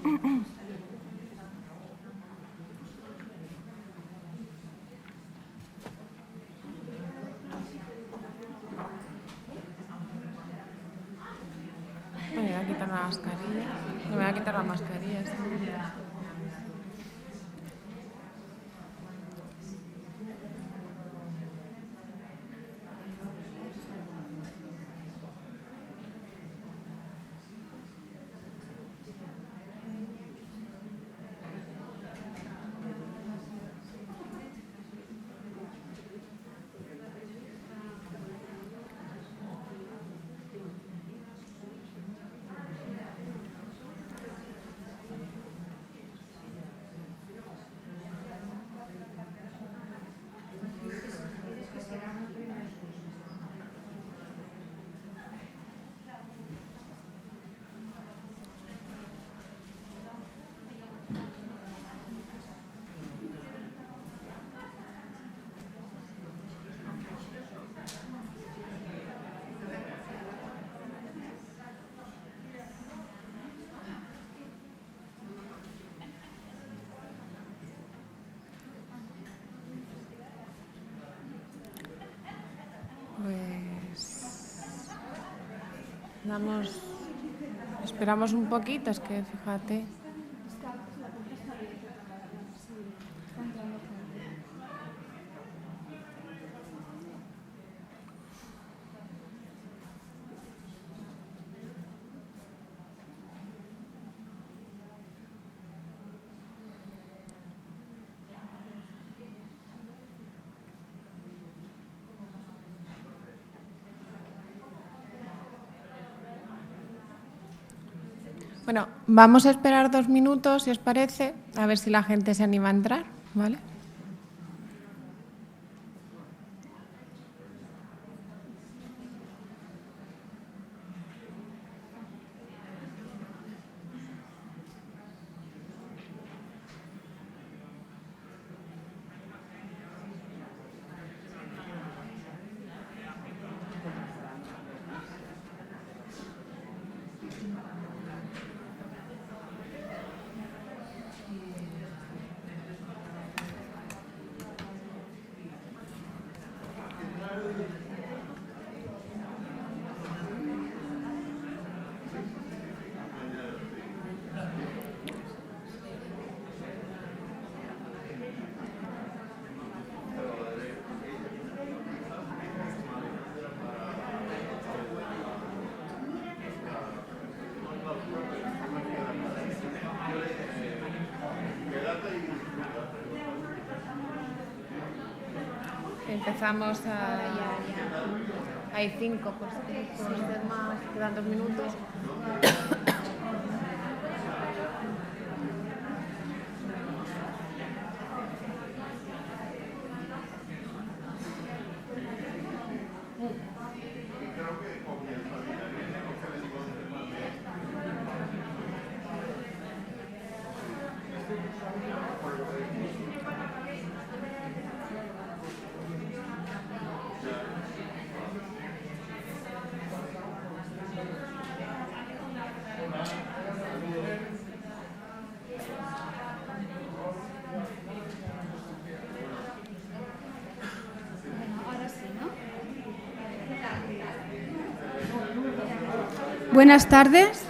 Me voy a quitar la mascarilla. Me voy a quitar la mascarilla. Esperamos un poquito, es que fíjate. Bueno, vamos a esperar 2 minutos, si os parece, a ver si la gente se anima a entrar, ¿vale? Empezamos a... Hay 5, pues más, quedan 2 minutos. Buenas tardes.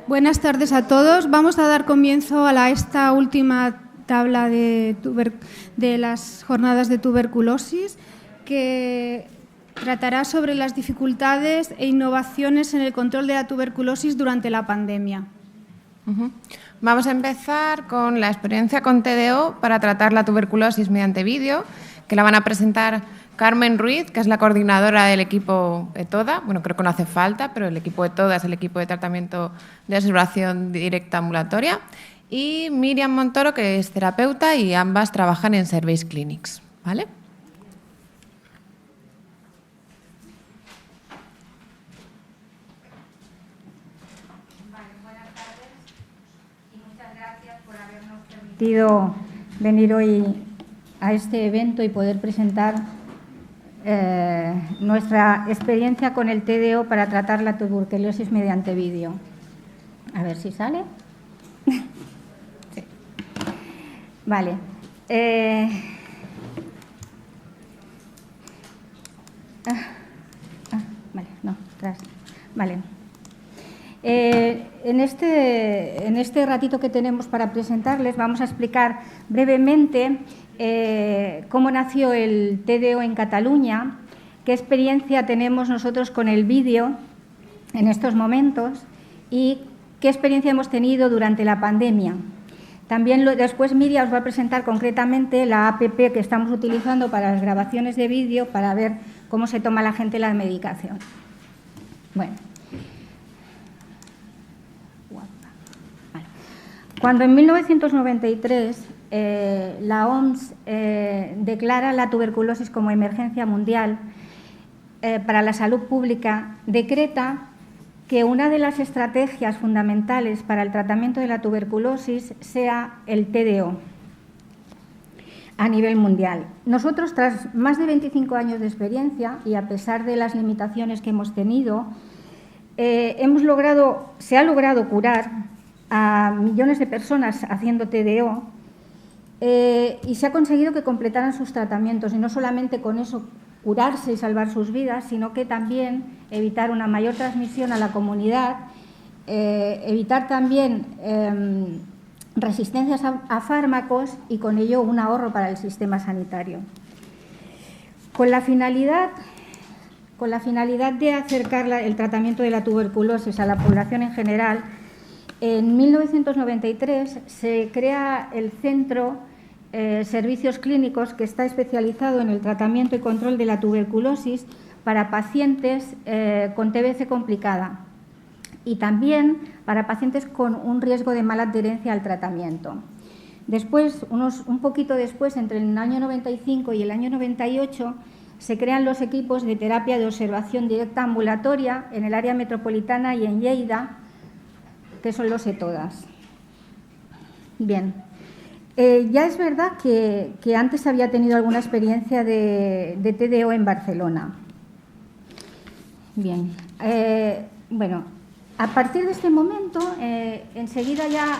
Buenas tardes a todos. Vamos a dar comienzo a esta última tabla de las jornadas de tuberculosis, que tratará sobre las dificultades e innovaciones en el control de la tuberculosis durante la pandemia. Vamos a empezar con la experiencia con TDO para tratar la tuberculosis mediante vídeo, que la van a presentar Carmen Ruiz, que es la coordinadora del equipo ETODA. Bueno, creo que no hace falta, pero el equipo ETODA es el equipo de tratamiento de observación directa ambulatoria. Y Miriam Montoro, que es terapeuta, y ambas trabajan en Service Clinics, ¿vale? Buenas tardes y muchas gracias por habernos permitido venir hoy a este evento y poder presentar nuestra experiencia con el TDO para tratar la tuberculosis mediante vídeo. A ver si sale. Sí. Vale. Vale, no, atrás. Vale. En este ratito que tenemos para presentarles vamos a explicar brevemente cómo nació el TDO en Cataluña, qué experiencia tenemos nosotros con el vídeo en estos momentos y qué experiencia hemos tenido durante la pandemia. También después Miriam os va a presentar concretamente la APP que estamos utilizando para las grabaciones de vídeo para ver cómo se toma la gente la medicación. Bueno. Cuando en 1993 la OMS declara la tuberculosis como emergencia mundial para la salud pública, decreta que una de las estrategias fundamentales para el tratamiento de la tuberculosis sea el TDO a nivel mundial. Nosotros, tras más de 25 años de experiencia y a pesar de las limitaciones que hemos tenido, se ha logrado curar a millones de personas haciendo TDO y se ha conseguido que completaran sus tratamientos y no solamente con eso curarse y salvar sus vidas, sino que también evitar una mayor transmisión a la comunidad, evitar también resistencias a fármacos y con ello un ahorro para el sistema sanitario. Con la finalidad de acercar el tratamiento de la tuberculosis a la población en general, en 1993 se crea el Centro Servicios Clínicos, que está especializado en el tratamiento y control de la tuberculosis para pacientes con TBC complicada y también para pacientes con un riesgo de mala adherencia al tratamiento. Después, un poquito después, entre el año 95 y el año 98, se crean los equipos de terapia de observación directa ambulatoria en el área metropolitana y en Lleida, que son los ETODAS. Bien, ya es verdad que antes había tenido alguna experiencia de TDO en Barcelona. Bien, bueno, a partir de este momento, enseguida ya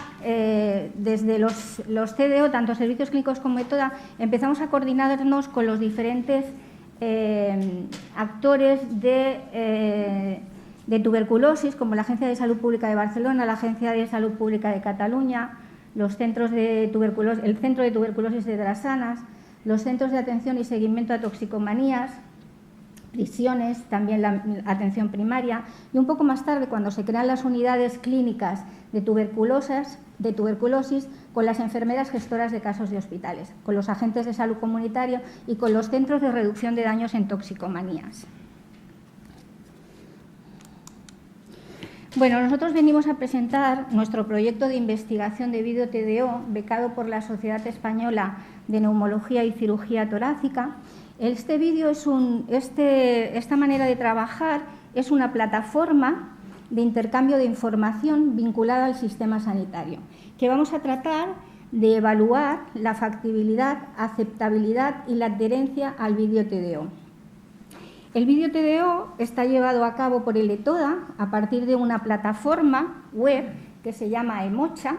desde los TDO, tanto servicios clínicos como ETODA, empezamos a coordinarnos con los diferentes actores de tuberculosis, como la Agencia de Salud Pública de Barcelona, la Agencia de Salud Pública de Cataluña, los centros de tuberculosis, el Centro de Tuberculosis de Drassanas, los centros de atención y seguimiento a toxicomanías, prisiones, también la atención primaria, y un poco más tarde, cuando se crean las unidades clínicas de tuberculosis, con las enfermeras gestoras de casos de hospitales, con los agentes de salud comunitario y con los centros de reducción de daños en toxicomanías. Bueno, nosotros venimos a presentar nuestro proyecto de investigación de vídeo TDO, becado por la Sociedad Española de Neumología y Cirugía Torácica. Este vídeo esta manera de trabajar es una plataforma de intercambio de información vinculada al sistema sanitario, que vamos a tratar de evaluar la factibilidad, aceptabilidad y la adherencia al vídeo TDO. El vídeo TDO está llevado a cabo por el ETODA a partir de una plataforma web que se llama Emocha,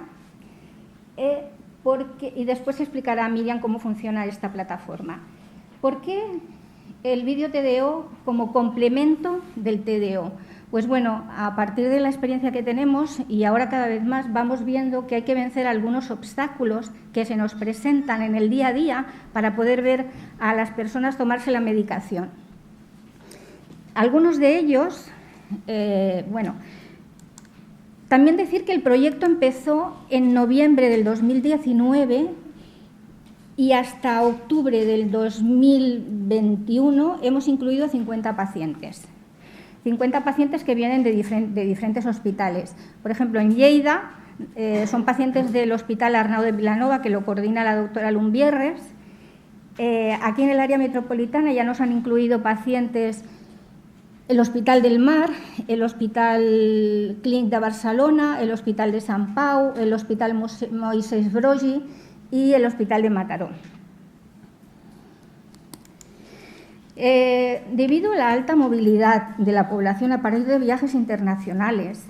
y después explicará Miriam cómo funciona esta plataforma. ¿Por qué el vídeo TDO como complemento del TDO? Pues bueno, a partir de la experiencia que tenemos y ahora cada vez más vamos viendo que hay que vencer algunos obstáculos que se nos presentan en el día a día para poder ver a las personas tomarse la medicación. Algunos de ellos, bueno, también decir que el proyecto empezó en noviembre del 2019 y hasta octubre del 2021 hemos incluido 50 pacientes. 50 pacientes que vienen de diferentes hospitales. Por ejemplo, en Lleida son pacientes del Hospital Arnau de Vilanova, que lo coordina la doctora Lumbierres. Aquí en el área metropolitana ya nos han incluido pacientes el Hospital del Mar, el Hospital Clínic de Barcelona, el Hospital de Sant Pau, el Hospital Moisès Broggi y el Hospital de Mataró. Debido a la alta movilidad de la población a partir de viajes internacionales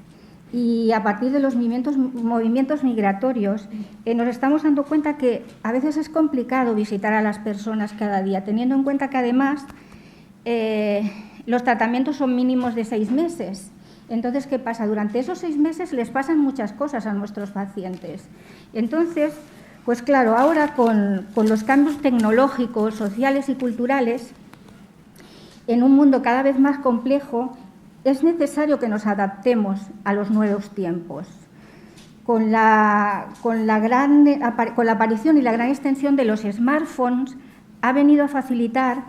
y a partir de los movimientos migratorios, nos estamos dando cuenta que a veces es complicado visitar a las personas cada día, teniendo en cuenta que además los tratamientos son mínimos de 6 meses. Entonces, ¿qué pasa? Durante esos 6 meses les pasan muchas cosas a nuestros pacientes. Entonces, pues claro, ahora con los cambios tecnológicos, sociales y culturales, en un mundo cada vez más complejo, es necesario que nos adaptemos a los nuevos tiempos. Con la aparición y la gran extensión de los smartphones, ha venido a facilitar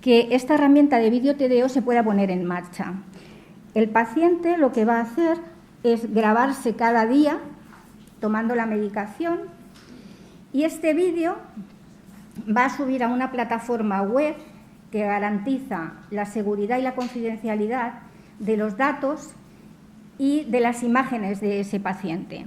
que esta herramienta de vídeo TDO se pueda poner en marcha. El paciente lo que va a hacer es grabarse cada día tomando la medicación y este vídeo va a subir a una plataforma web que garantiza la seguridad y la confidencialidad de los datos y de las imágenes de ese paciente.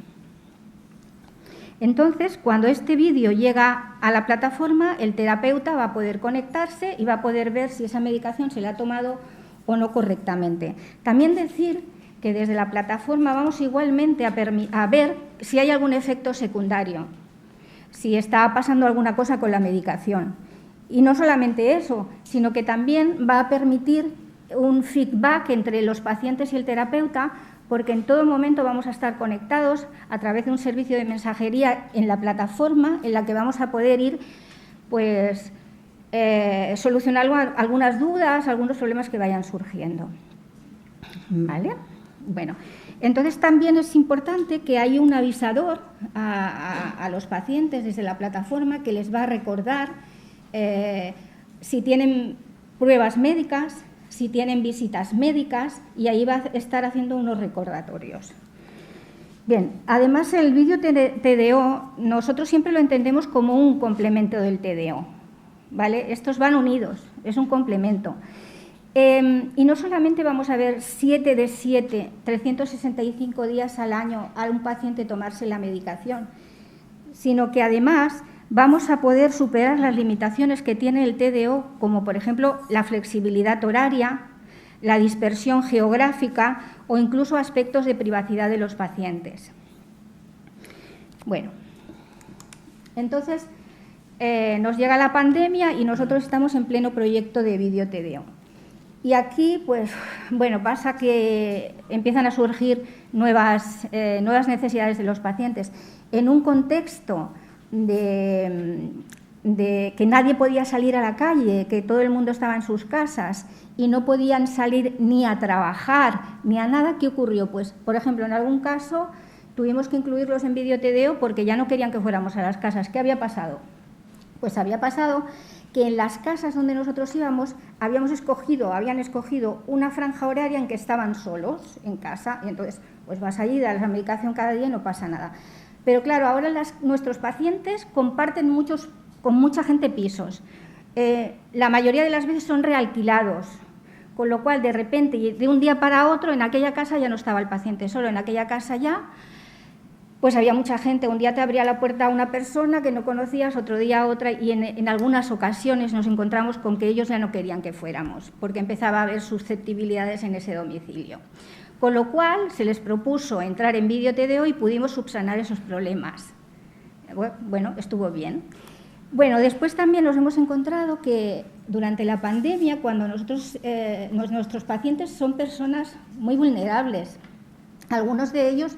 Entonces, cuando este vídeo llega a la plataforma, el terapeuta va a poder conectarse y va a poder ver si esa medicación se le ha tomado o no correctamente. También decir que desde la plataforma vamos igualmente a ver si hay algún efecto secundario, si está pasando alguna cosa con la medicación. Y no solamente eso, sino que también va a permitir un feedback entre los pacientes y el terapeuta, porque en todo momento vamos a estar conectados a través de un servicio de mensajería en la plataforma en la que vamos a poder ir pues, solucionando algunas dudas, algunos problemas que vayan surgiendo. ¿Vale? Bueno, entonces también es importante que haya un avisador a los pacientes desde la plataforma que les va a recordar si tienen pruebas médicas, si tienen visitas médicas, y ahí va a estar haciendo unos recordatorios. Bien, además el vídeo TDO nosotros siempre lo entendemos como un complemento del TDO, ¿vale? Estos van unidos, es un complemento. Y no solamente vamos a ver 7 de 7, 365 días al año a un paciente tomarse la medicación, sino que además vamos a poder superar las limitaciones que tiene el TDO, como por ejemplo la flexibilidad horaria, la dispersión geográfica o incluso aspectos de privacidad de los pacientes. Bueno, entonces nos llega la pandemia y nosotros estamos en pleno proyecto de vídeo TDO. Y aquí, pues, bueno, pasa que empiezan a surgir nuevas necesidades de los pacientes. En un contexto de que nadie podía salir a la calle, que todo el mundo estaba en sus casas y no podían salir ni a trabajar ni a nada, ¿qué ocurrió? Pues, por ejemplo, en algún caso tuvimos que incluirlos en vídeo TDO porque ya no querían que fuéramos a las casas. ¿Qué había pasado? Pues había pasado que en las casas donde nosotros íbamos habían escogido una franja horaria en que estaban solos en casa y entonces pues vas allí, das la medicación cada día y no pasa nada. Pero claro, ahora nuestros pacientes comparten con mucha gente pisos. La mayoría de las veces son realquilados, con lo cual de repente, de un día para otro, en aquella casa ya no estaba el paciente solo, en aquella casa ya pues había mucha gente. Un día te abría la puerta una persona que no conocías, otro día otra, y en algunas ocasiones nos encontramos con que ellos ya no querían que fuéramos, porque empezaba a haber susceptibilidades en ese domicilio. Con lo cual se les propuso entrar en vídeo TDO y pudimos subsanar esos problemas. Bueno, estuvo bien. Bueno, después también nos hemos encontrado que durante la pandemia, cuando nuestros pacientes son personas muy vulnerables, algunos de ellos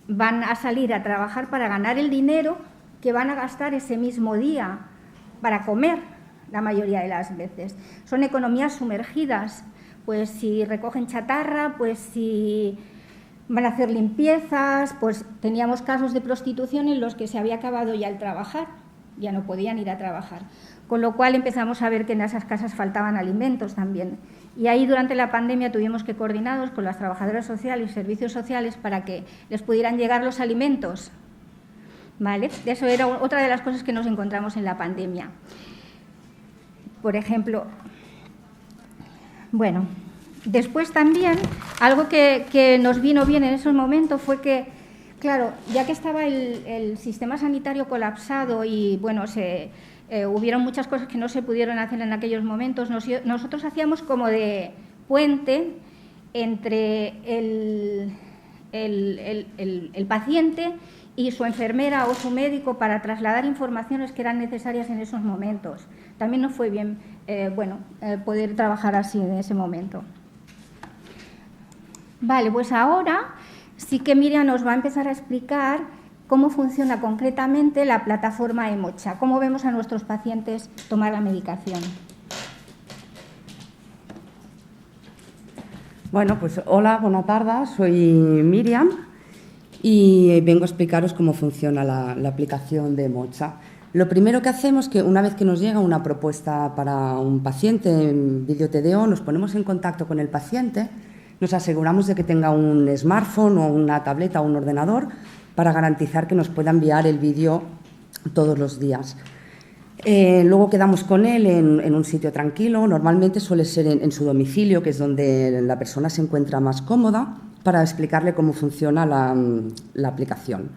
van a salir a trabajar para ganar el dinero que van a gastar ese mismo día para comer, la mayoría de las veces. Son economías sumergidas, pues si recogen chatarra, pues si van a hacer limpiezas, pues teníamos casos de prostitución en los que se había acabado ya el trabajar, ya no podían ir a trabajar. Con lo cual empezamos a ver que en esas casas faltaban alimentos también. Y ahí durante la pandemia tuvimos que coordinarnos con las trabajadoras sociales y servicios sociales para que les pudieran llegar los alimentos. ¿Vale? Eso era otra de las cosas que nos encontramos en la pandemia. Por ejemplo, bueno, después también algo que nos vino bien en esos momentos fue que, claro, ya que estaba el sistema sanitario colapsado y bueno, hubieron muchas cosas que no se pudieron hacer en aquellos momentos. Nosotros hacíamos como de puente entre el paciente y su enfermera o su médico para trasladar informaciones que eran necesarias en esos momentos. También nos fue bien poder trabajar así en ese momento. Vale, pues ahora sí que Miriam nos va a empezar a explicar cómo funciona concretamente la plataforma Emocha, cómo vemos a nuestros pacientes tomar la medicación. Bueno, pues hola, buenas tardes, soy Miriam y vengo a explicaros cómo funciona la aplicación de Emocha. Lo primero que hacemos es que una vez que nos llega una propuesta para un paciente en vídeo TDO, nos ponemos en contacto con el paciente, nos aseguramos de que tenga un smartphone o una tableta o un ordenador para garantizar que nos pueda enviar el vídeo todos los días. Luego quedamos con él en un sitio tranquilo, normalmente suele ser en su domicilio, que es donde la persona se encuentra más cómoda, para explicarle cómo funciona la aplicación.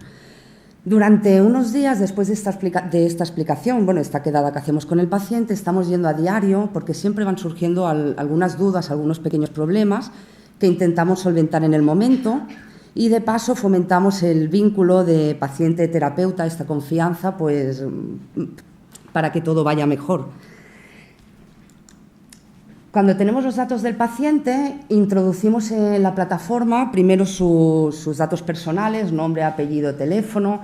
Durante unos días después de esta explicación, esta quedada que hacemos con el paciente, estamos yendo a diario porque siempre van surgiendo algunas dudas, algunos pequeños problemas que intentamos solventar en el momento y de paso fomentamos el vínculo de paciente-terapeuta, esta confianza, pues para que todo vaya mejor. Cuando tenemos los datos del paciente, introducimos en la plataforma primero sus datos personales, nombre, apellido, teléfono,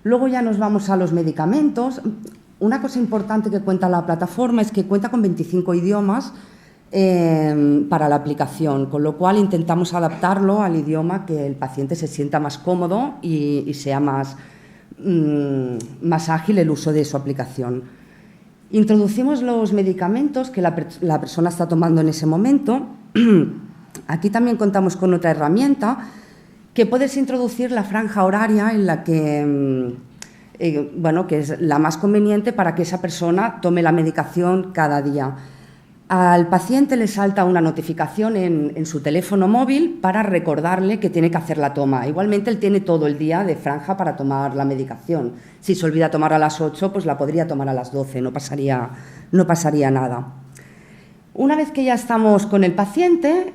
luego ya nos vamos a los medicamentos. Una cosa importante que cuenta la plataforma es que cuenta con 25 idiomas para la aplicación, con lo cual intentamos adaptarlo al idioma que el paciente se sienta más cómodo y sea más ágil el uso de su aplicación. Introducimos los medicamentos que la persona está tomando en ese momento. Aquí también contamos con otra herramienta que puedes introducir la franja horaria en la que es la más conveniente para que esa persona tome la medicación cada día. Al paciente le salta una notificación en su teléfono móvil para recordarle que tiene que hacer la toma. Igualmente, él tiene todo el día de franja para tomar la medicación. Si se olvida tomar a las 8, pues la podría tomar a las 12, no pasaría nada. Una vez que ya estamos con el paciente,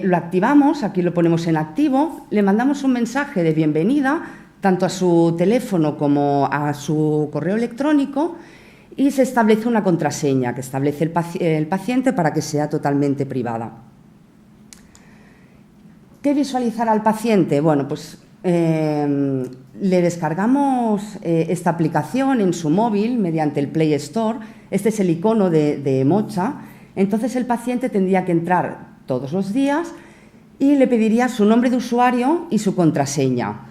lo activamos, aquí lo ponemos en activo, le mandamos un mensaje de bienvenida, tanto a su teléfono como a su correo electrónico, y se establece una contraseña que establece el paciente para que sea totalmente privada. ¿Qué visualizará el paciente? Bueno, pues le descargamos esta aplicación en su móvil mediante el Play Store. Este es el icono de Emocha. Entonces el paciente tendría que entrar todos los días y le pediría su nombre de usuario y su contraseña.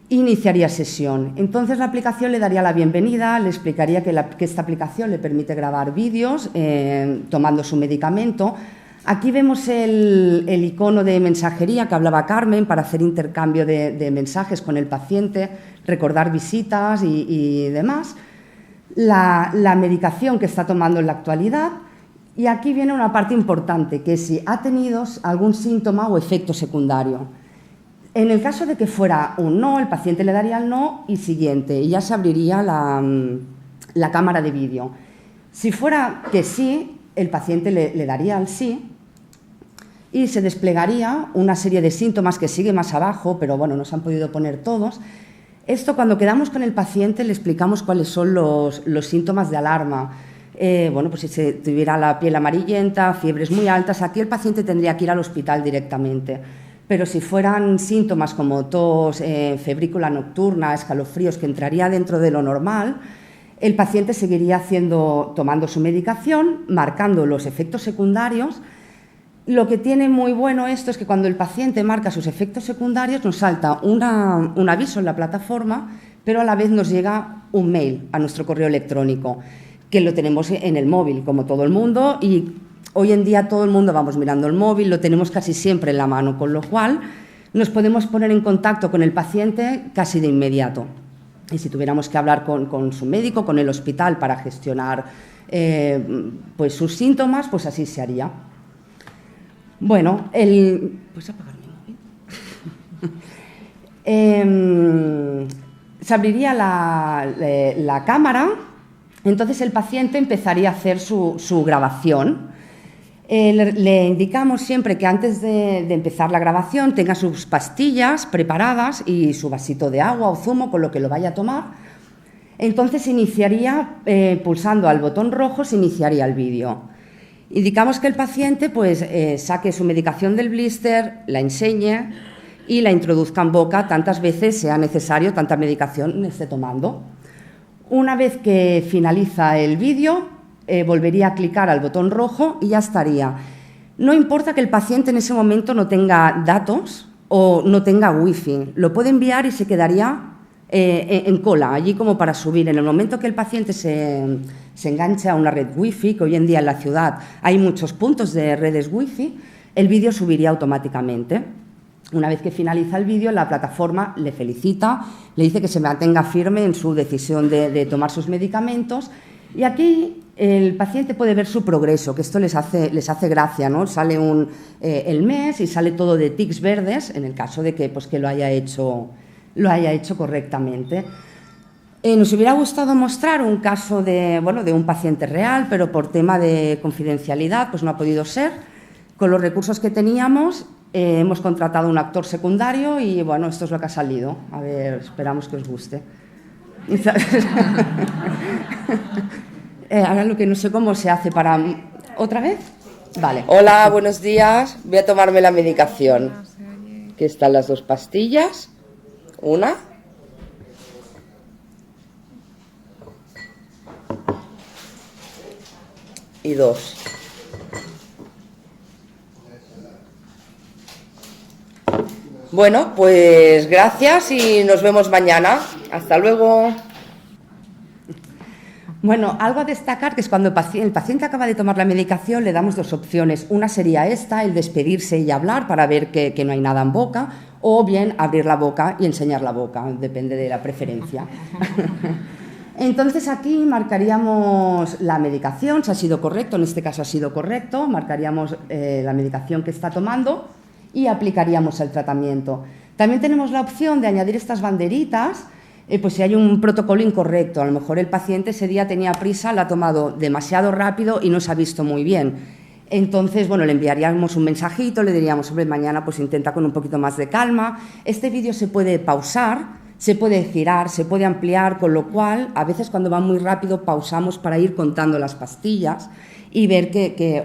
Iniciaría sesión. Entonces la aplicación le daría la bienvenida, le explicaría que esta aplicación le permite grabar vídeos tomando su medicamento. Aquí vemos el icono de mensajería que hablaba Carmen para hacer intercambio de mensajes con el paciente, recordar visitas y demás. La medicación que está tomando en la actualidad. Y aquí viene una parte importante, que es si ha tenido algún síntoma o efecto secundario. En el caso de que fuera un no, el paciente le daría el no y siguiente, y ya se abriría la cámara de vídeo. Si fuera que sí, el paciente le daría el sí y se desplegaría una serie de síntomas que sigue más abajo, pero bueno, no se han podido poner todos. Esto, cuando quedamos con el paciente, le explicamos cuáles son los síntomas de alarma. Pues si se tuviera la piel amarillenta, fiebres muy altas, aquí el paciente tendría que ir al hospital directamente. Pero si fueran síntomas como tos, febrícula nocturna, escalofríos, que entraría dentro de lo normal, el paciente seguiría tomando su medicación, marcando los efectos secundarios. Lo que tiene muy bueno esto es que cuando el paciente marca sus efectos secundarios nos salta un aviso en la plataforma, pero a la vez nos llega un mail a nuestro correo electrónico, que lo tenemos en el móvil, como todo el mundo, y hoy en día todo el mundo vamos mirando el móvil, lo tenemos casi siempre en la mano, con lo cual nos podemos poner en contacto con el paciente casi de inmediato. Y si tuviéramos que hablar con su médico, con el hospital para gestionar pues sus síntomas, pues así se haría. Bueno, ¿puedes apagar mi móvil? Se abriría la cámara. Entonces el paciente empezaría a hacer su grabación. Le indicamos siempre que antes de empezar la grabación tenga sus pastillas preparadas y su vasito de agua o zumo con lo que lo vaya a tomar. Entonces iniciaría, pulsando al botón rojo, se iniciaría el vídeo. Indicamos que el paciente pues, saque su medicación del blister, la enseñe y la introduzca en boca tantas veces sea necesario, tanta medicación esté tomando. Una vez que finaliza el vídeo, volvería a clicar al botón rojo y ya estaría. No importa que el paciente en ese momento no tenga datos o no tenga wifi, lo puede enviar y se quedaría en cola, allí como para subir. En el momento que el paciente se enganche a una red wifi, que hoy en día en la ciudad hay muchos puntos de redes wifi, el vídeo subiría automáticamente. Una vez que finaliza el vídeo, la plataforma le felicita, le dice que se mantenga firme en su decisión de tomar sus medicamentos, y aquí el paciente puede ver su progreso, que esto les hace gracia, ¿no? Sale el mes y sale todo de tics verdes, en el caso de que, pues, que lo haya hecho correctamente. Nos hubiera gustado mostrar un caso de un paciente real, pero por tema de confidencialidad pues no ha podido ser. Con los recursos que teníamos hemos contratado un actor secundario y bueno, esto es lo que ha salido. A ver, esperamos que os guste. Ahora lo que no sé cómo se hace para... ¿Otra vez? Vale. Hola, buenos días. Voy a tomarme la medicación. Aquí están las 2 pastillas. Una. Y 2. Bueno, pues gracias y nos vemos mañana. Hasta luego. Bueno, algo a destacar que es cuando el paciente acaba de tomar la medicación le damos 2 opciones. Una sería esta, el despedirse y hablar para ver que no hay nada en boca, o bien abrir la boca y enseñar la boca, depende de la preferencia. Entonces aquí marcaríamos la medicación, si ha sido correcto, en este caso ha sido correcto, marcaríamos la medicación que está tomando y aplicaríamos el tratamiento. También tenemos la opción de añadir estas banderitas, pues si hay un protocolo incorrecto, a lo mejor el paciente ese día tenía prisa, lo ha tomado demasiado rápido y no se ha visto muy bien. Entonces, bueno, le enviaríamos un mensajito, le diríamos, hombre, mañana pues intenta con un poquito más de calma. Este vídeo se puede pausar, se puede girar, se puede ampliar, con lo cual, a veces cuando va muy rápido, pausamos para ir contando las pastillas y ver que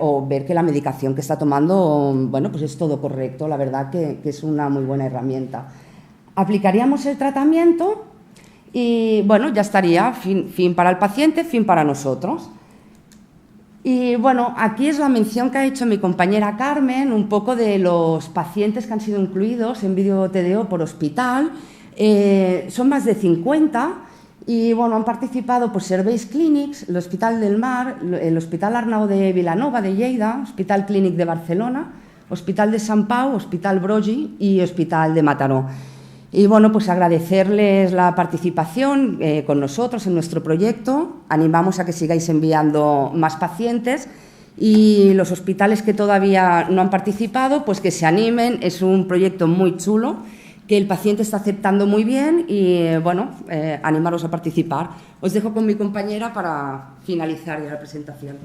la medicación que está tomando, bueno, pues es todo correcto. La verdad que es una muy buena herramienta. Aplicaríamos el tratamiento y, bueno, ya estaría, fin para el paciente, fin para nosotros. Y bueno, aquí es la mención que ha hecho mi compañera Carmen, un poco de los pacientes que han sido incluidos en vídeo TDO por hospital. Son más de 50 y bueno, han participado pues, Serveis Clínics, el Hospital del Mar, el Hospital Arnau de Vilanova de Lleida, Hospital Clínic de Barcelona, Hospital de Sant Pau, Hospital Broggi y Hospital de Mataró. Y bueno, pues agradecerles la participación con nosotros en nuestro proyecto. Animamos a que sigáis enviando más pacientes y los hospitales que todavía no han participado, pues que se animen. Es un proyecto muy chulo que el paciente está aceptando muy bien y bueno, animaros a participar. Os dejo con mi compañera para finalizar ya la presentación.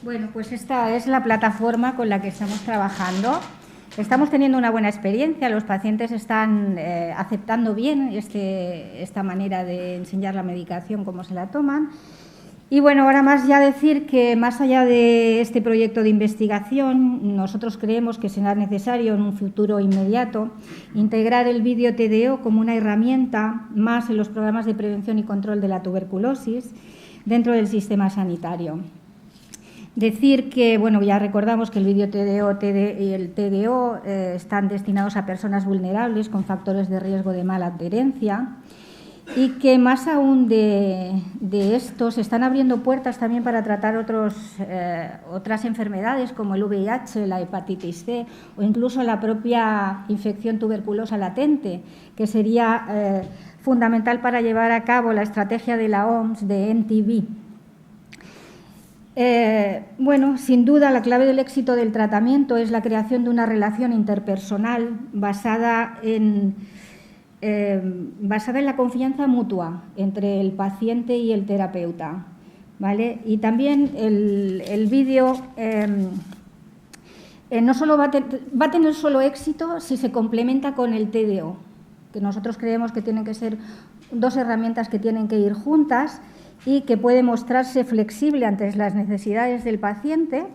Bueno, pues esta es la plataforma con la que estamos trabajando. Estamos teniendo una buena experiencia, los pacientes están aceptando bien esta manera de enseñar la medicación, cómo se la toman. Y bueno, ahora más ya decir que más allá de este proyecto de investigación, nosotros creemos que será necesario en un futuro inmediato integrar el vídeo TDO como una herramienta más en los programas de prevención y control de la tuberculosis dentro del sistema sanitario. Decir que, bueno, ya recordamos que el vídeo TDO y el TDO están destinados a personas vulnerables con factores de riesgo de mala adherencia y que más aún de esto se están abriendo puertas también para tratar otras enfermedades como el VIH, la hepatitis C o incluso la propia infección tuberculosa latente, que sería fundamental para llevar a cabo la estrategia de la OMS de NTB. Bueno, sin duda la clave del éxito del tratamiento es la creación de una relación interpersonal basada en basada en la confianza mutua entre el paciente y el terapeuta, ¿vale? Y también el vídeo no solo va a tener solo éxito si se complementa con el TDO, que nosotros creemos que tienen que ser dos herramientas que tienen que ir juntas y que puede mostrarse flexible ante las necesidades del paciente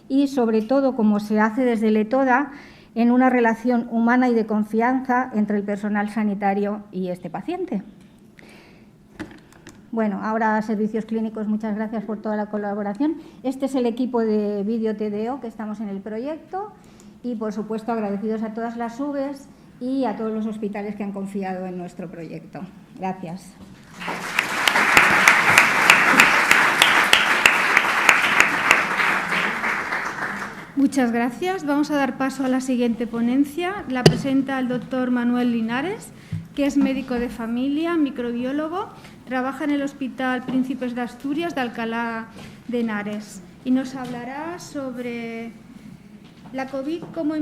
y, sobre todo, como se hace desde el ETODA, en una relación humana y de confianza entre el personal sanitario y este paciente. Bueno, ahora Servicios Clínicos, muchas gracias por toda la colaboración. Este es el equipo de Vídeo TDO que estamos en el proyecto y, por supuesto, agradecidos a todas las UVEs y a todos los hospitales que han confiado en nuestro proyecto. Gracias. Muchas gracias. Vamos a dar paso a la siguiente ponencia. La presenta el doctor Manuel Linares, que es médico de familia, microbiólogo, trabaja en el Hospital Príncipes de Asturias de Alcalá de Henares y nos hablará sobre la COVID, cómo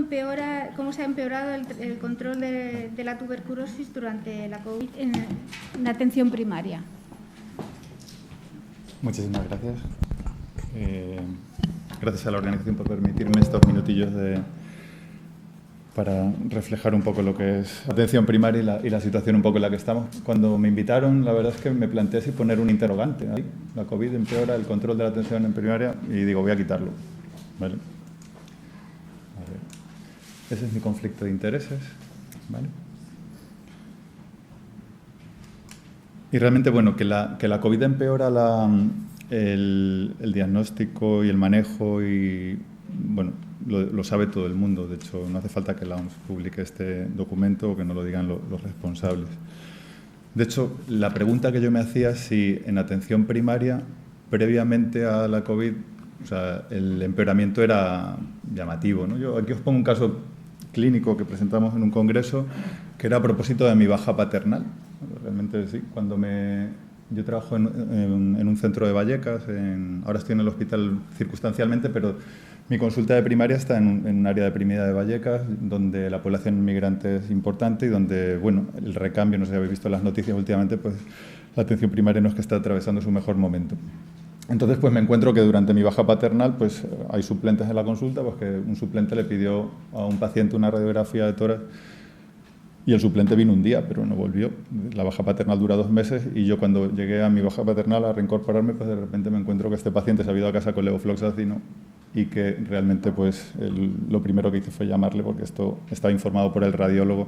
se ha empeorado el control de la tuberculosis durante la COVID en atención primaria. Muchísimas gracias. Gracias a la organización por permitirme estos minutillos para reflejar un poco lo que es atención primaria y la situación un poco en la que estamos. Cuando me invitaron, la verdad es que me planteé si poner un interrogante. ¿Ahí? La COVID empeora el control de la atención en primaria y digo, voy a quitarlo. ¿Vale? A ver. Ese es mi conflicto de intereses. ¿Vale? Y realmente, bueno, que la COVID empeora el diagnóstico y el manejo y, bueno, lo sabe todo el mundo. De hecho, no hace falta que la OMS publique este documento o que no lo digan los responsables. De hecho, la pregunta que yo me hacía es si en atención primaria, previamente a la COVID, o sea, el empeoramiento era llamativo, ¿no? Yo aquí os pongo un caso clínico que presentamos en un congreso que era a propósito de mi baja paternal. Realmente sí, yo trabajo en un centro de Vallecas, ahora estoy en el hospital circunstancialmente, pero mi consulta de primaria está en un área deprimida de Vallecas, donde la población inmigrante es importante y donde, bueno, el recambio, no sé si habéis visto las noticias últimamente, pues la atención primaria no es que esté atravesando su mejor momento. Entonces, pues me encuentro que durante mi baja paternal, pues hay suplentes en la consulta, pues que un suplente le pidió a un paciente una radiografía de tórax y el suplente vino un día, pero no volvió. La baja paternal dura 2 meses y yo cuando llegué a mi baja paternal a reincorporarme, pues de repente me encuentro que este paciente se ha ido a casa con levofloxacino y que realmente pues lo primero que hice fue llamarle porque esto estaba informado por el radiólogo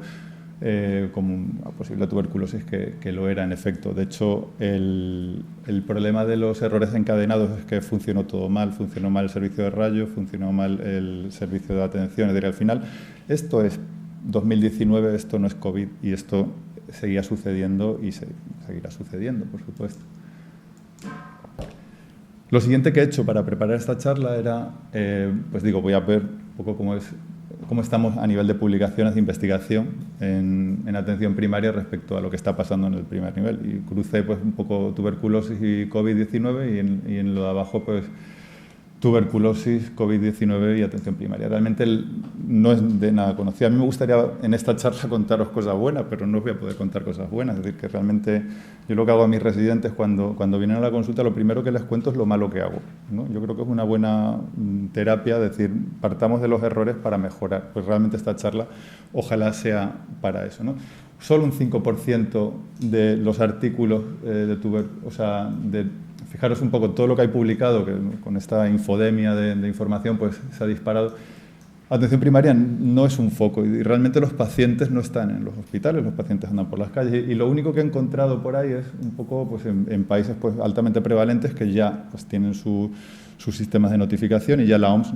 como una posible tuberculosis que lo era en efecto. De hecho, el problema de los errores encadenados es que funcionó todo mal, funcionó mal el servicio de rayos, funcionó mal el servicio de atención. Es decir, al final esto es 2019, esto no es COVID y esto seguía sucediendo y seguirá sucediendo, por supuesto. Lo siguiente que he hecho para preparar esta charla era, pues digo, voy a ver un poco cómo estamos a nivel de publicaciones de investigación en atención primaria respecto a lo que está pasando en el primer nivel. Y crucé pues un poco tuberculosis y COVID-19 y en lo de abajo pues tuberculosis, COVID-19 y atención primaria. Realmente no es de nada conocido. A mí me gustaría en esta charla contaros cosas buenas, pero no os voy a poder contar cosas buenas. Es decir, que realmente yo lo que hago a mis residentes cuando vienen a la consulta, lo primero que les cuento es lo malo que hago, ¿no? Yo creo que es una buena terapia, decir, partamos de los errores para mejorar. Pues realmente esta charla ojalá sea para eso, ¿no? Solo un 5% de los artículos fijaros un poco todo lo que hay publicado, que con esta infodemia de información pues se ha disparado. Atención primaria no es un foco y realmente los pacientes no están en los hospitales, los pacientes andan por las calles y lo único que he encontrado por ahí es un poco pues, en países pues, altamente prevalentes que ya pues, tienen sus sistemas de notificación y ya la OMS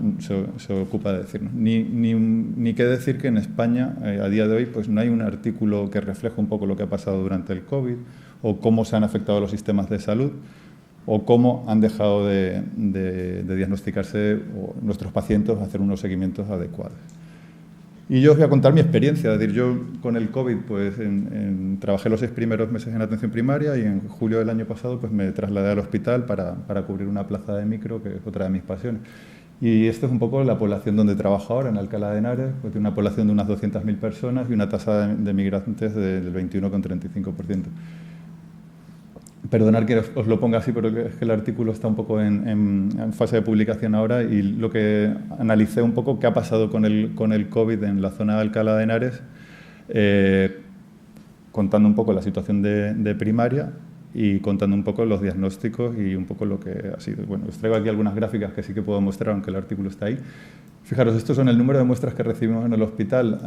se ocupa de decirnos. Ni qué decir que en España a día de hoy pues, no hay un artículo que refleje un poco lo que ha pasado durante el COVID o cómo se han afectado los sistemas de salud o cómo han dejado de diagnosticarse nuestros pacientes, hacer unos seguimientos adecuados. Y yo os voy a contar mi experiencia. Es decir, yo con el COVID pues, trabajé los 6 primeros meses en atención primaria y en julio del año pasado pues, me trasladé al hospital para cubrir una plaza de micro, que es otra de mis pasiones. Y esto es un poco la población donde trabajo ahora, en Alcalá de Henares, pues tiene una población de unas 200.000 personas y una tasa de migrantes del 21,35%. Perdonad que os lo ponga así, pero es que el artículo está un poco en fase de publicación ahora, y lo que analicé un poco qué ha pasado con el COVID en la zona de Alcalá de Henares, contando un poco la situación de primaria y contando un poco los diagnósticos y un poco lo que ha sido. Bueno, os traigo aquí algunas gráficas que sí que puedo mostrar, aunque el artículo está ahí. Fijaros, estos son el número de muestras que recibimos en el hospital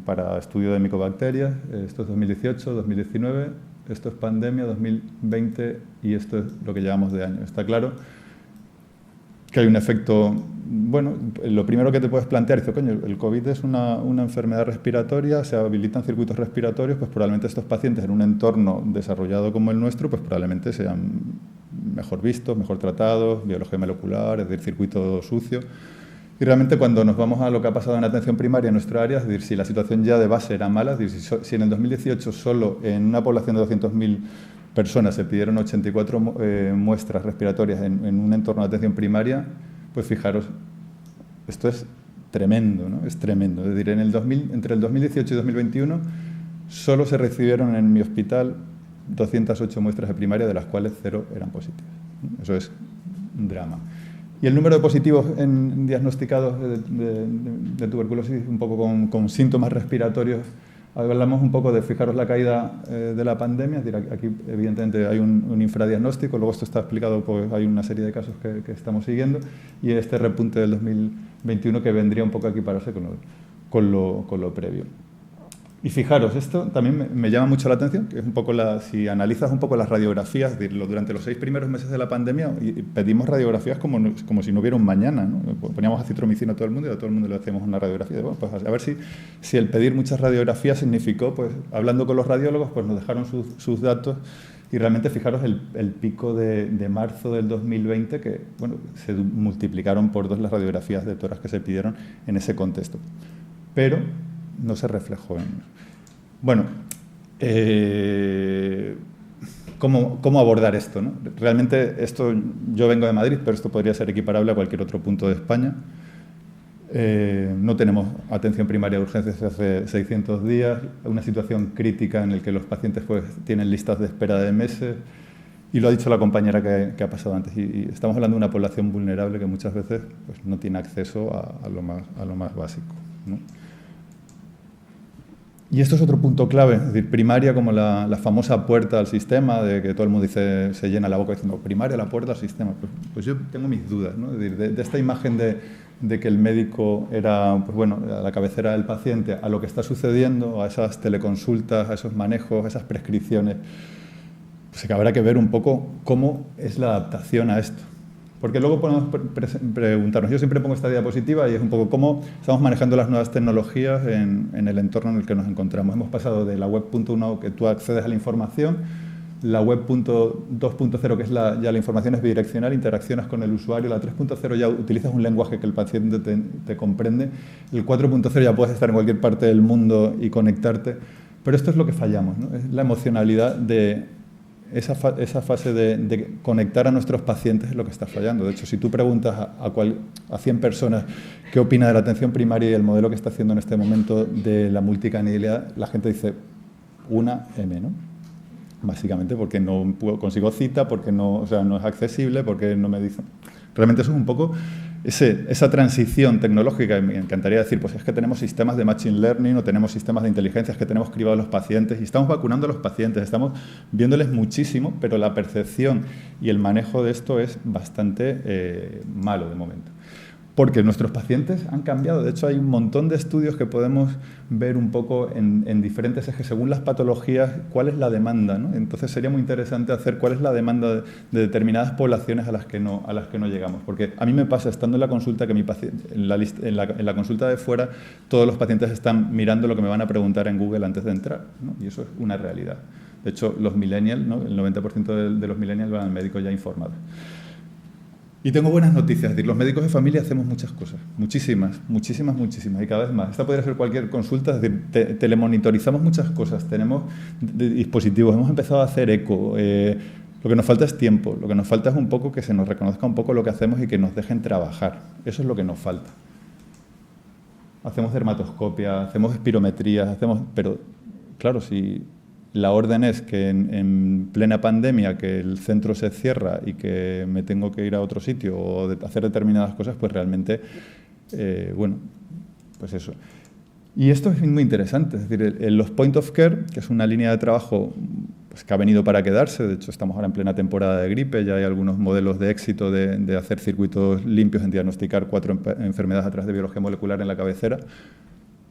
para estudio de micobacterias. Esto es 2018, 2019, esto es pandemia, 2020, y esto es lo que llevamos de año. Está claro que hay un efecto. Bueno, lo primero que te puedes plantear es, coño, el COVID es una enfermedad respiratoria, se habilitan circuitos respiratorios, pues probablemente estos pacientes en un entorno desarrollado como el nuestro, pues probablemente sean mejor vistos, mejor tratados, biología molecular, es decir, circuito sucio. Y realmente cuando nos vamos a lo que ha pasado en atención primaria en nuestra área, es decir, si la situación ya de base era mala, es decir, si en el 2018 solo en una población de 200.000 personas se pidieron 84 muestras respiratorias en un entorno de atención primaria, pues fijaros, esto es tremendo, ¿no? Es tremendo. Es decir, entre el 2018 y 2021 solo se recibieron en mi hospital 208 muestras de primaria, de las cuales 0 eran positivas. Eso es un drama. Y el número de positivos diagnosticados de tuberculosis, un poco con síntomas respiratorios, hablamos un poco de, fijaros, la caída de la pandemia. Es decir, aquí evidentemente hay un infradiagnóstico, luego esto está explicado, pues hay una serie de casos que estamos siguiendo, y este repunte del 2021 que vendría un poco a equipararse con lo previo. Y fijaros, esto también me llama mucho la atención, que es un poco si analizas un poco las radiografías, durante los 6 primeros meses de la pandemia pedimos radiografías como si no hubiera un mañana, ¿no? Poníamos acitromicina a todo el mundo y a todo el mundo le hacíamos una radiografía. Bueno, pues a ver si el pedir muchas radiografías significó, pues hablando con los radiólogos, pues nos dejaron sus datos, y realmente fijaros el pico de marzo del 2020, que bueno, se multiplicaron por 2 las radiografías de tórax que se pidieron en ese contexto. Pero no se reflejó en. Bueno, ¿cómo abordar esto, ¿no? Realmente yo vengo de Madrid, pero esto podría ser equiparable a cualquier otro punto de España. No tenemos atención primaria de urgencias hace 600 días, una situación crítica en la que los pacientes pues tienen listas de espera de meses, y lo ha dicho la compañera que ha pasado antes, y estamos hablando de una población vulnerable que muchas veces pues, no tiene acceso a lo más básico, ¿no? Y esto es otro punto clave, es decir, primaria como la famosa puerta al sistema, de que todo el mundo dice, se llena la boca diciendo primaria, la puerta al sistema. Pues yo tengo mis dudas, ¿no? Es decir, de esta imagen de que el médico era, pues bueno, a la cabecera del paciente, a lo que está sucediendo, a esas teleconsultas, a esos manejos, a esas prescripciones, pues habrá que ver un poco cómo es la adaptación a esto. Porque luego podemos preguntarnos, yo siempre pongo esta diapositiva y es un poco cómo estamos manejando las nuevas tecnologías en el entorno en el que nos encontramos. Hemos pasado de la web 1.1, que tú accedes a la información, la web 2.0, que es ya la información es bidireccional, interaccionas con el usuario, la 3.0 ya utilizas un lenguaje que el paciente te comprende, el 4.0 ya puedes estar en cualquier parte del mundo y conectarte, pero esto es lo que fallamos, ¿no? Es la emocionalidad de esa fase de conectar a nuestros pacientes es lo que está fallando. De hecho, si tú preguntas a 100 personas qué opina de la atención primaria y el modelo que está haciendo en este momento de la multicanalidad, la gente dice una M, ¿no? Básicamente porque no consigo cita, porque no es accesible, porque no me dicen. Realmente eso es un poco esa transición tecnológica, y me encantaría decir, pues es que tenemos sistemas de machine learning o tenemos sistemas de inteligencia, es que tenemos cribados a los pacientes y estamos vacunando a los pacientes, estamos viéndoles muchísimo, pero la percepción y el manejo de esto es bastante malo de momento. Porque nuestros pacientes han cambiado. De hecho, hay un montón de estudios que podemos ver un poco en diferentes ejes, según las patologías, cuál es la demanda, ¿no? Entonces, sería muy interesante hacer cuál es la demanda de determinadas poblaciones a las que no llegamos. Porque a mí me pasa, estando en la consulta, que mi paciente, en la consulta de fuera, todos los pacientes están mirando lo que me van a preguntar en Google antes de entrar, ¿no? Y eso es una realidad. De hecho, los millennials, ¿no? El 90% de los millennials van al médico ya informados. Y tengo buenas noticias, es decir, los médicos de familia hacemos muchas cosas, muchísimas, y cada vez más. Esta podría ser cualquier consulta, es decir, telemonitorizamos muchas cosas, tenemos dispositivos, hemos empezado a hacer eco, Lo que nos falta es tiempo, lo que nos falta es un poco que se nos reconozca un poco lo que hacemos y que nos dejen trabajar. Eso es lo que nos falta. Hacemos dermatoscopia, hacemos espirometrías, pero claro, si la orden es que en plena pandemia que el centro se cierra y que me tengo que ir a otro sitio o hacer determinadas cosas, pues realmente, bueno, pues eso. Y esto es muy interesante, es decir, los Point of Care, que es una línea de trabajo pues, que ha venido para quedarse, de hecho estamos ahora en plena temporada de gripe, ya hay algunos modelos de éxito de hacer circuitos limpios en diagnosticar 4 enfermedades a través de biología molecular en la cabecera.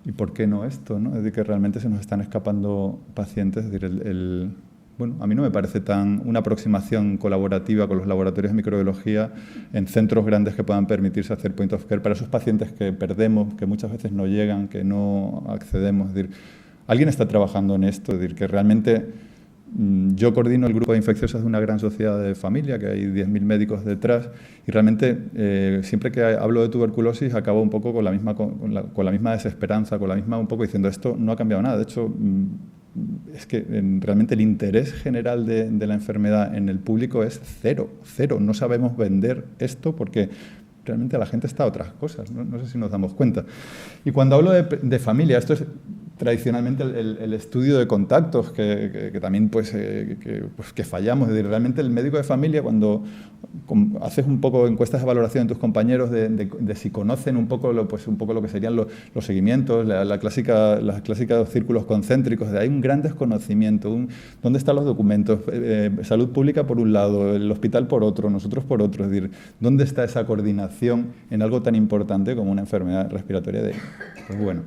¿Y por qué no esto? ¿No? Es decir, que realmente se nos están escapando pacientes. Es decir, bueno, a mí no me parece tan una aproximación colaborativa con los laboratorios de microbiología en centros grandes que puedan permitirse hacer point of care para esos pacientes que perdemos, que muchas veces no llegan, que no accedemos. Es decir, alguien está trabajando en esto, es decir, que realmente yo coordino el grupo de infecciosas de una gran sociedad de familia, que hay 10.000 médicos detrás, y realmente siempre que hablo de tuberculosis acabo un poco con la misma desesperanza, con la misma un poco diciendo esto no ha cambiado nada. De hecho, es que realmente el interés general de la enfermedad en el público es cero. No sabemos vender esto porque realmente la gente está a otras cosas, no sé si nos damos cuenta. Y cuando hablo de familia, esto es tradicionalmente el estudio de contactos, que también pues, que fallamos. Es decir, realmente el médico de familia, cuando haces un poco encuestas de valoración en tus compañeros de si conocen un poco lo que serían los seguimientos, los clásicos círculos concéntricos, hay un gran desconocimiento. ¿Dónde están los documentos? Salud pública por un lado, el hospital por otro, nosotros por otro. Es decir, ¿dónde está esa coordinación en algo tan importante como una enfermedad respiratoria? Pues bueno.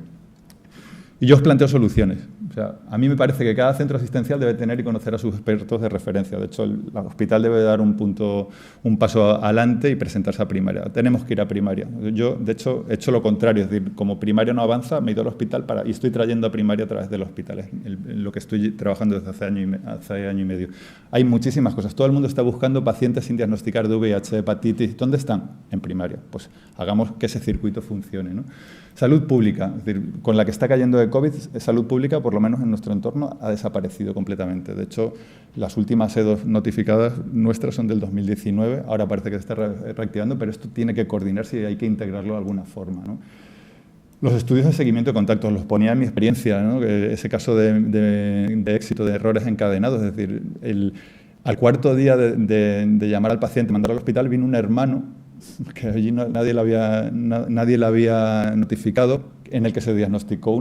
Y yo os planteo soluciones. O sea, a mí me parece que cada centro asistencial debe tener y conocer a sus expertos de referencia. De hecho, el hospital debe dar un paso adelante y presentarse a primaria. Tenemos que ir a primaria. Yo, de hecho, he hecho lo contrario. Es decir, como primaria no avanza, me he ido al hospital y estoy trayendo a primaria a través del hospital. Es lo que estoy trabajando desde hace año y medio. Hay muchísimas cosas. Todo el mundo está buscando pacientes sin diagnosticar de VIH, de hepatitis. ¿Dónde están? En primaria. Pues hagamos que ese circuito funcione, ¿no? Salud pública, es decir, con la que está cayendo de COVID, salud pública, por lo menos en nuestro entorno, ha desaparecido completamente. De hecho, las últimas E2 notificadas nuestras son del 2019, ahora parece que se está reactivando, pero esto tiene que coordinarse y hay que integrarlo de alguna forma, ¿no? Los estudios de seguimiento de contactos, los ponía en mi experiencia, ¿no? Ese caso de éxito, de errores encadenados, es decir, al cuarto día de llamar al paciente, mandarlo al hospital, vino un hermano que allí nadie le había notificado, en el que se diagnosticó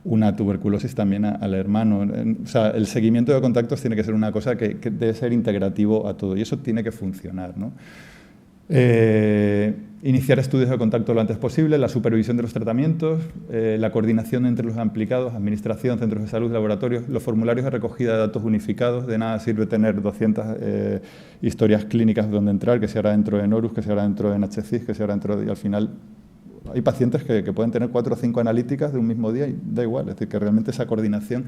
una tuberculosis también al hermano. O sea, el seguimiento de contactos tiene que ser una cosa que debe ser integrativo a todo, y eso tiene que funcionar, ¿no? Iniciar estudios de contacto lo antes posible, la supervisión de los tratamientos, la coordinación entre los implicados, administración, centros de salud, laboratorios, los formularios de recogida de datos unificados. De nada sirve tener 200 historias clínicas donde entrar, que sea ahora dentro de Norus, que sea ahora dentro de NHCIS, que sea ahora dentro de... Y al final hay pacientes que pueden tener 4 o 5 analíticas de un mismo día y da igual. Es decir, que realmente esa coordinación...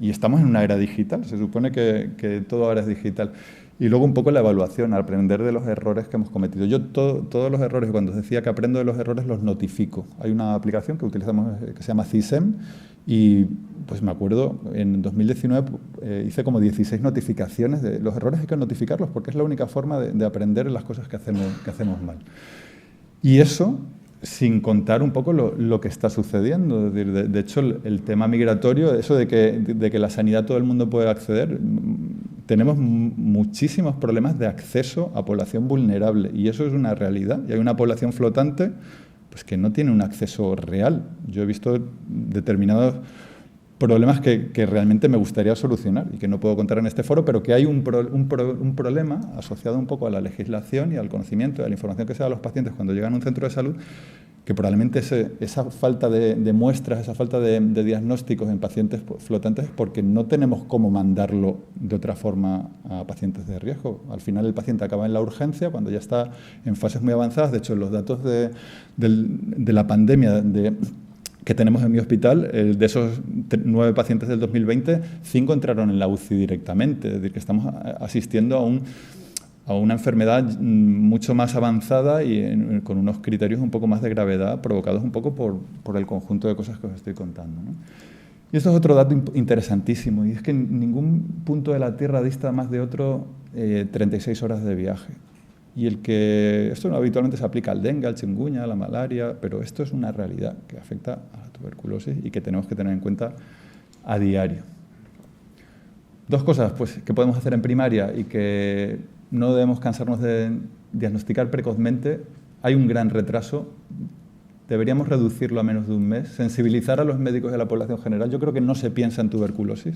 y estamos en una era digital, se supone que todo ahora es digital. Y luego un poco la evaluación, aprender de los errores que hemos cometido. Yo todos los errores, cuando os decía que aprendo de los errores, los notifico. Hay una aplicación que utilizamos que se llama CISEM y pues me acuerdo, en 2019 hice como 16 notificaciones de los errores. Hay que notificarlos porque es la única forma de aprender las cosas que hacemos mal. Y eso sin contar un poco lo que está sucediendo. Es decir, de hecho, el tema migratorio, eso de que la sanidad todo el mundo puede acceder, tenemos muchísimos problemas de acceso a población vulnerable y eso es una realidad. Y hay una población flotante pues, que no tiene un acceso real. Yo he visto determinados problemas que realmente me gustaría solucionar y que no puedo contar en este foro, pero que hay un problema asociado un poco a la legislación y al conocimiento y a la información que se da a los pacientes cuando llegan a un centro de salud, que probablemente esa falta de muestras, esa falta de diagnósticos en pacientes flotantes es porque no tenemos cómo mandarlo de otra forma a pacientes de riesgo. Al final el paciente acaba en la urgencia cuando ya está en fases muy avanzadas. De hecho, los datos de la pandemia que tenemos en mi hospital, de esos 9 pacientes del 2020, 5 entraron en la UCI directamente. Es decir, que estamos asistiendo a una enfermedad mucho más avanzada y con unos criterios un poco más de gravedad provocados un poco por el conjunto de cosas que os estoy contando, ¿no? Y esto es otro dato interesantísimo, y es que en ningún punto de la Tierra dista más de otro 36 horas de viaje. Y esto habitualmente se aplica al dengue, al chikungunya, a la malaria, pero esto es una realidad que afecta a la tuberculosis y que tenemos que tener en cuenta a diario. Dos cosas pues, que podemos hacer en primaria y que no debemos cansarnos de diagnosticar precozmente. Hay un gran retraso, deberíamos reducirlo a menos de un mes, sensibilizar a los médicos de la población general. Yo creo que no se piensa en tuberculosis.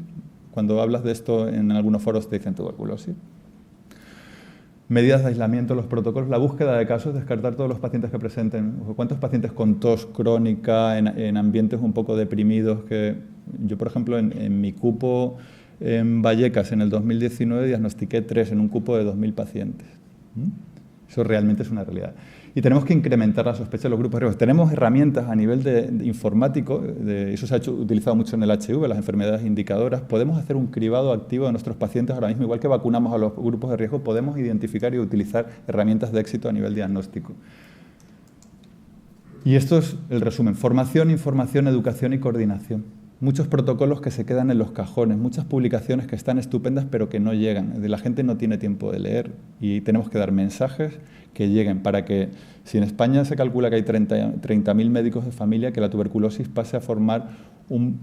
Cuando hablas de esto en algunos foros te dicen tuberculosis. Medidas de aislamiento, los protocolos, la búsqueda de casos, descartar todos los pacientes que presenten. ¿Cuántos pacientes con tos crónica en ambientes un poco deprimidos? Yo, por ejemplo, en mi cupo en Vallecas en el 2019 diagnostiqué 3 en un cupo de 2.000 pacientes. Eso realmente es una realidad. Y tenemos que incrementar la sospecha de los grupos de riesgo. Tenemos herramientas a nivel de informático, eso se ha utilizado mucho en el HIV, las enfermedades indicadoras. Podemos hacer un cribado activo de nuestros pacientes ahora mismo, igual que vacunamos a los grupos de riesgo, podemos identificar y utilizar herramientas de éxito a nivel diagnóstico. Y esto es el resumen: formación, información, educación y coordinación. Muchos protocolos que se quedan en los cajones, muchas publicaciones que están estupendas pero que no llegan. La gente no tiene tiempo de leer y tenemos que dar mensajes que lleguen para que, si en España se calcula que hay 30.000 médicos de familia, que la tuberculosis pase a formar un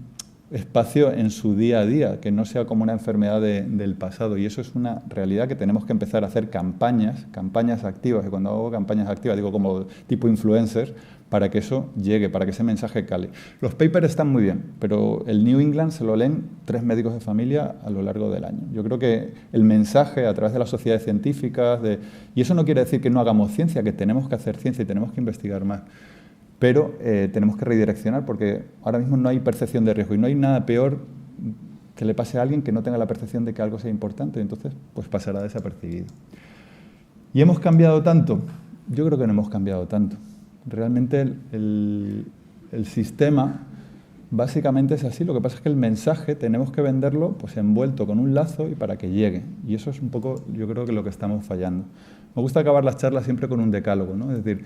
espacio en su día a día, que no sea como una enfermedad del pasado. Y eso es una realidad que tenemos que empezar a hacer campañas activas. Y cuando hago campañas activas digo como tipo influencers, para que eso llegue, para que ese mensaje cale. Los papers están muy bien, pero el New England se lo leen 3 médicos de familia a lo largo del año. Yo creo que el mensaje a través de las sociedades científicas, y eso no quiere decir que no hagamos ciencia, que tenemos que hacer ciencia y tenemos que investigar más, pero tenemos que redireccionar porque ahora mismo no hay percepción de riesgo y no hay nada peor que le pase a alguien que no tenga la percepción de que algo sea importante, entonces pues pasará desapercibido. ¿Y hemos cambiado tanto? Yo creo que no hemos cambiado tanto. Realmente el sistema básicamente es así. Lo que pasa es que el mensaje tenemos que venderlo pues envuelto con un lazo y para que llegue. Y eso es un poco, yo creo que lo que estamos fallando. Me gusta acabar las charlas siempre con un decálogo, ¿no? Es decir,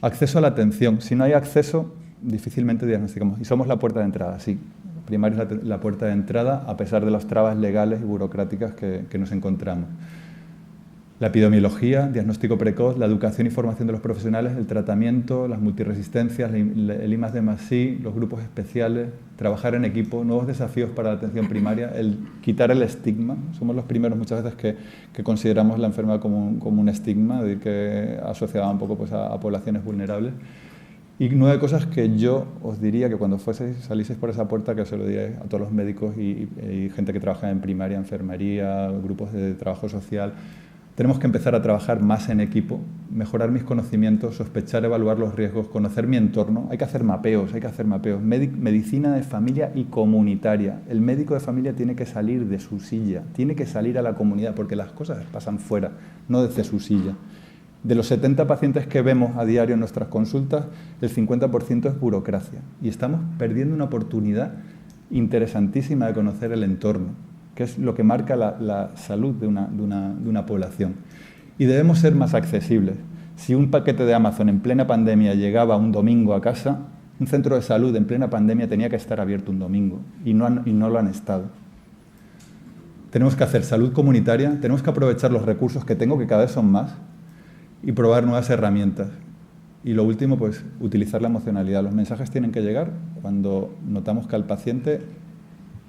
acceso a la atención. Si no hay acceso, difícilmente diagnosticamos. Y somos la puerta de entrada, sí. Primaria es la puerta de entrada a pesar de las trabas legales y burocráticas que nos encontramos. La epidemiología, diagnóstico precoz, la educación y formación de los profesionales, el tratamiento, las multiresistencias, el I+D+I, los grupos especiales, trabajar en equipo, nuevos desafíos para la atención primaria, el quitar el estigma. Somos los primeros muchas veces que consideramos la enfermedad como un estigma, que asociada un poco pues, a poblaciones vulnerables. Y 9 cosas que yo os diría que cuando salieseis por esa puerta, que os lo digáis a todos los médicos y gente que trabaja en primaria, enfermería, grupos de trabajo social. Tenemos que empezar a trabajar más en equipo, mejorar mis conocimientos, sospechar, evaluar los riesgos, conocer mi entorno. Hay que hacer mapeos. Medicina de familia y comunitaria. El médico de familia tiene que salir de su silla, tiene que salir a la comunidad, porque las cosas pasan fuera, no desde su silla. De los 70 pacientes que vemos a diario en nuestras consultas, el 50% es burocracia. Y estamos perdiendo una oportunidad interesantísima de conocer el entorno, que es lo que marca la salud de una población. Y debemos ser más accesibles. Si un paquete de Amazon en plena pandemia llegaba un domingo a casa, un centro de salud en plena pandemia tenía que estar abierto un domingo, y no lo han estado. Tenemos que hacer salud comunitaria, tenemos que aprovechar los recursos que tengo, que cada vez son más, y probar nuevas herramientas. Y lo último, pues, utilizar la emocionalidad. Los mensajes tienen que llegar cuando notamos que al paciente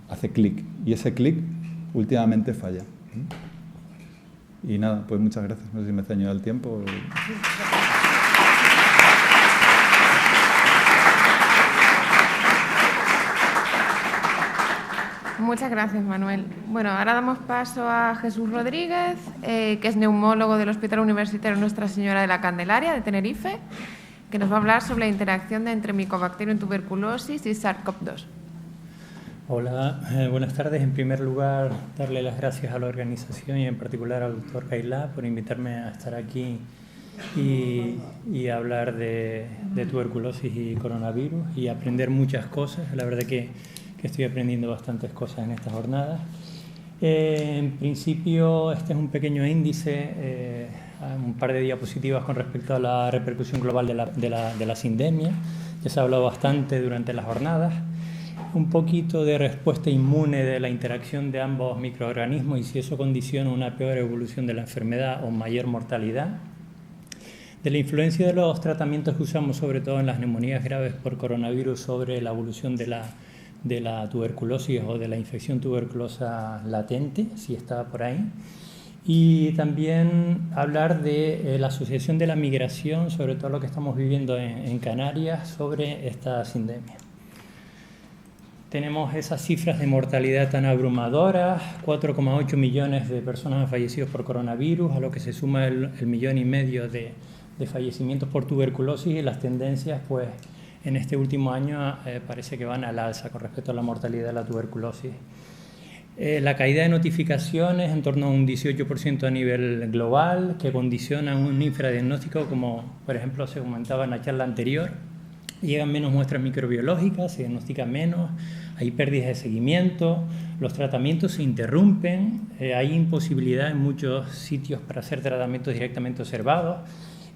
hace clic, y ese clic últimamente falla. Y nada, pues muchas gracias. No sé si me he ceñido el tiempo. Muchas gracias, Manuel. Bueno, ahora damos paso a Jesús Rodríguez, que es neumólogo del Hospital Universitario Nuestra Señora de la Candelaria de Tenerife, que nos va a hablar sobre la interacción entre Mycobacterium tuberculosis y SARS-CoV-2. Hola, buenas tardes. En primer lugar, darle las gracias a la organización y en particular al doctor Kaila por invitarme a estar aquí y hablar de tuberculosis y coronavirus y aprender muchas cosas. La verdad que estoy aprendiendo bastantes cosas en estas jornadas. En principio, este es un pequeño índice, un par de diapositivas con respecto a la repercusión global de la sindemia. Ya se ha hablado bastante durante las jornadas. un poquito de respuesta inmune de la interacción de ambos microorganismos y si eso condiciona una peor evolución de la enfermedad o mayor mortalidad. De la influencia de los tratamientos que usamos, sobre todo en las neumonías graves por coronavirus, sobre la evolución de la tuberculosis o de la infección tuberculosa latente, si está por ahí. Y también hablar de la asociación de la migración, sobre todo lo que estamos viviendo en Canarias, sobre esta sindemia. Tenemos esas cifras de mortalidad tan abrumadoras, 4,8 millones de personas han fallecido por coronavirus, a lo que se suma el 1,5 millones de fallecimientos por tuberculosis, y las tendencias pues en este último año parece que van al alza con respecto a la mortalidad de la tuberculosis. La caída de notificaciones en torno a un 18% a nivel global, que condiciona un infradiagnóstico, como por ejemplo se comentaba en la charla anterior. Llegan menos muestras microbiológicas, se diagnostica menos, hay pérdidas de seguimiento, los tratamientos se interrumpen, hay imposibilidad en muchos sitios para hacer tratamientos directamente observados.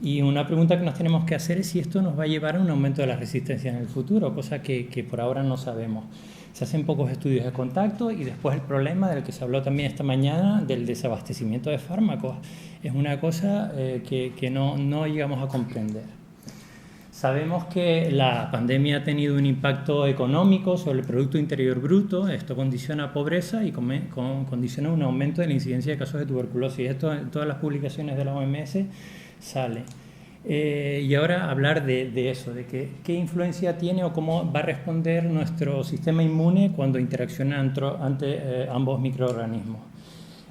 Y una pregunta que nos tenemos que hacer es si esto nos va a llevar a un aumento de la resistencia en el futuro, cosa que por ahora no sabemos. Se hacen pocos estudios de contacto y después el problema del que se habló también esta mañana, del desabastecimiento de fármacos, es una cosa que no llegamos a comprender. Sabemos que la pandemia ha tenido un impacto económico sobre el Producto Interior Bruto, esto condiciona pobreza y condiciona un aumento de la incidencia de casos de tuberculosis. Esto en todas las publicaciones de la OMS sale. Y ahora hablar de eso, de qué influencia tiene o cómo va a responder nuestro sistema inmune cuando interacciona ante ambos microorganismos.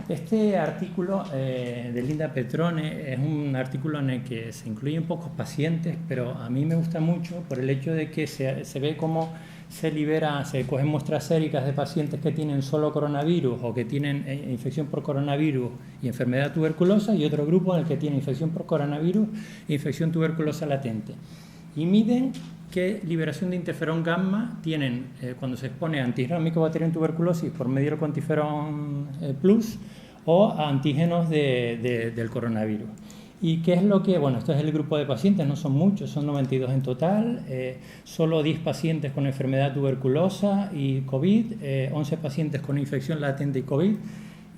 Este artículo de Linda Petrone es un artículo en el que se incluyen pocos pacientes, pero a mí me gusta mucho por el hecho de que se ve cómo se cogen muestras séricas de pacientes que tienen solo coronavirus o que tienen infección por coronavirus y enfermedad tuberculosa, y otro grupo en el que tiene infección por coronavirus e infección tuberculosa latente. Y miden qué liberación de interferón gamma tienen cuando se expone a antígenos micobacterium tuberculosis por medio del cuantiferón plus o a antígenos del coronavirus. ¿Y qué es lo que...? Bueno, esto es el grupo de pacientes, no son muchos, son 92 en total, solo 10 pacientes con enfermedad tuberculosa y COVID, 11 pacientes con infección latente y COVID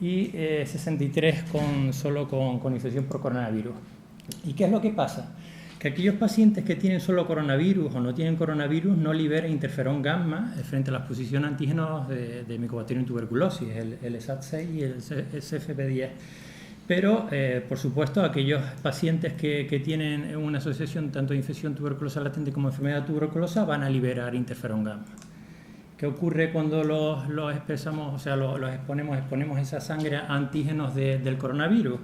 y 63 solo con infección por coronavirus. ¿Y qué es lo que pasa? Que aquellos pacientes que tienen solo coronavirus o no tienen coronavirus no liberan interferón gamma frente a la exposición a antígenos de Mycobacterium tuberculosis, el SAT6 y el CFP10. Pero, por supuesto, aquellos pacientes que tienen una asociación tanto de infección tuberculosa latente como enfermedad tuberculosa van a liberar interferón gamma. ¿Qué ocurre cuando los expresamos, o sea, los exponemos esa sangre a antígenos del coronavirus?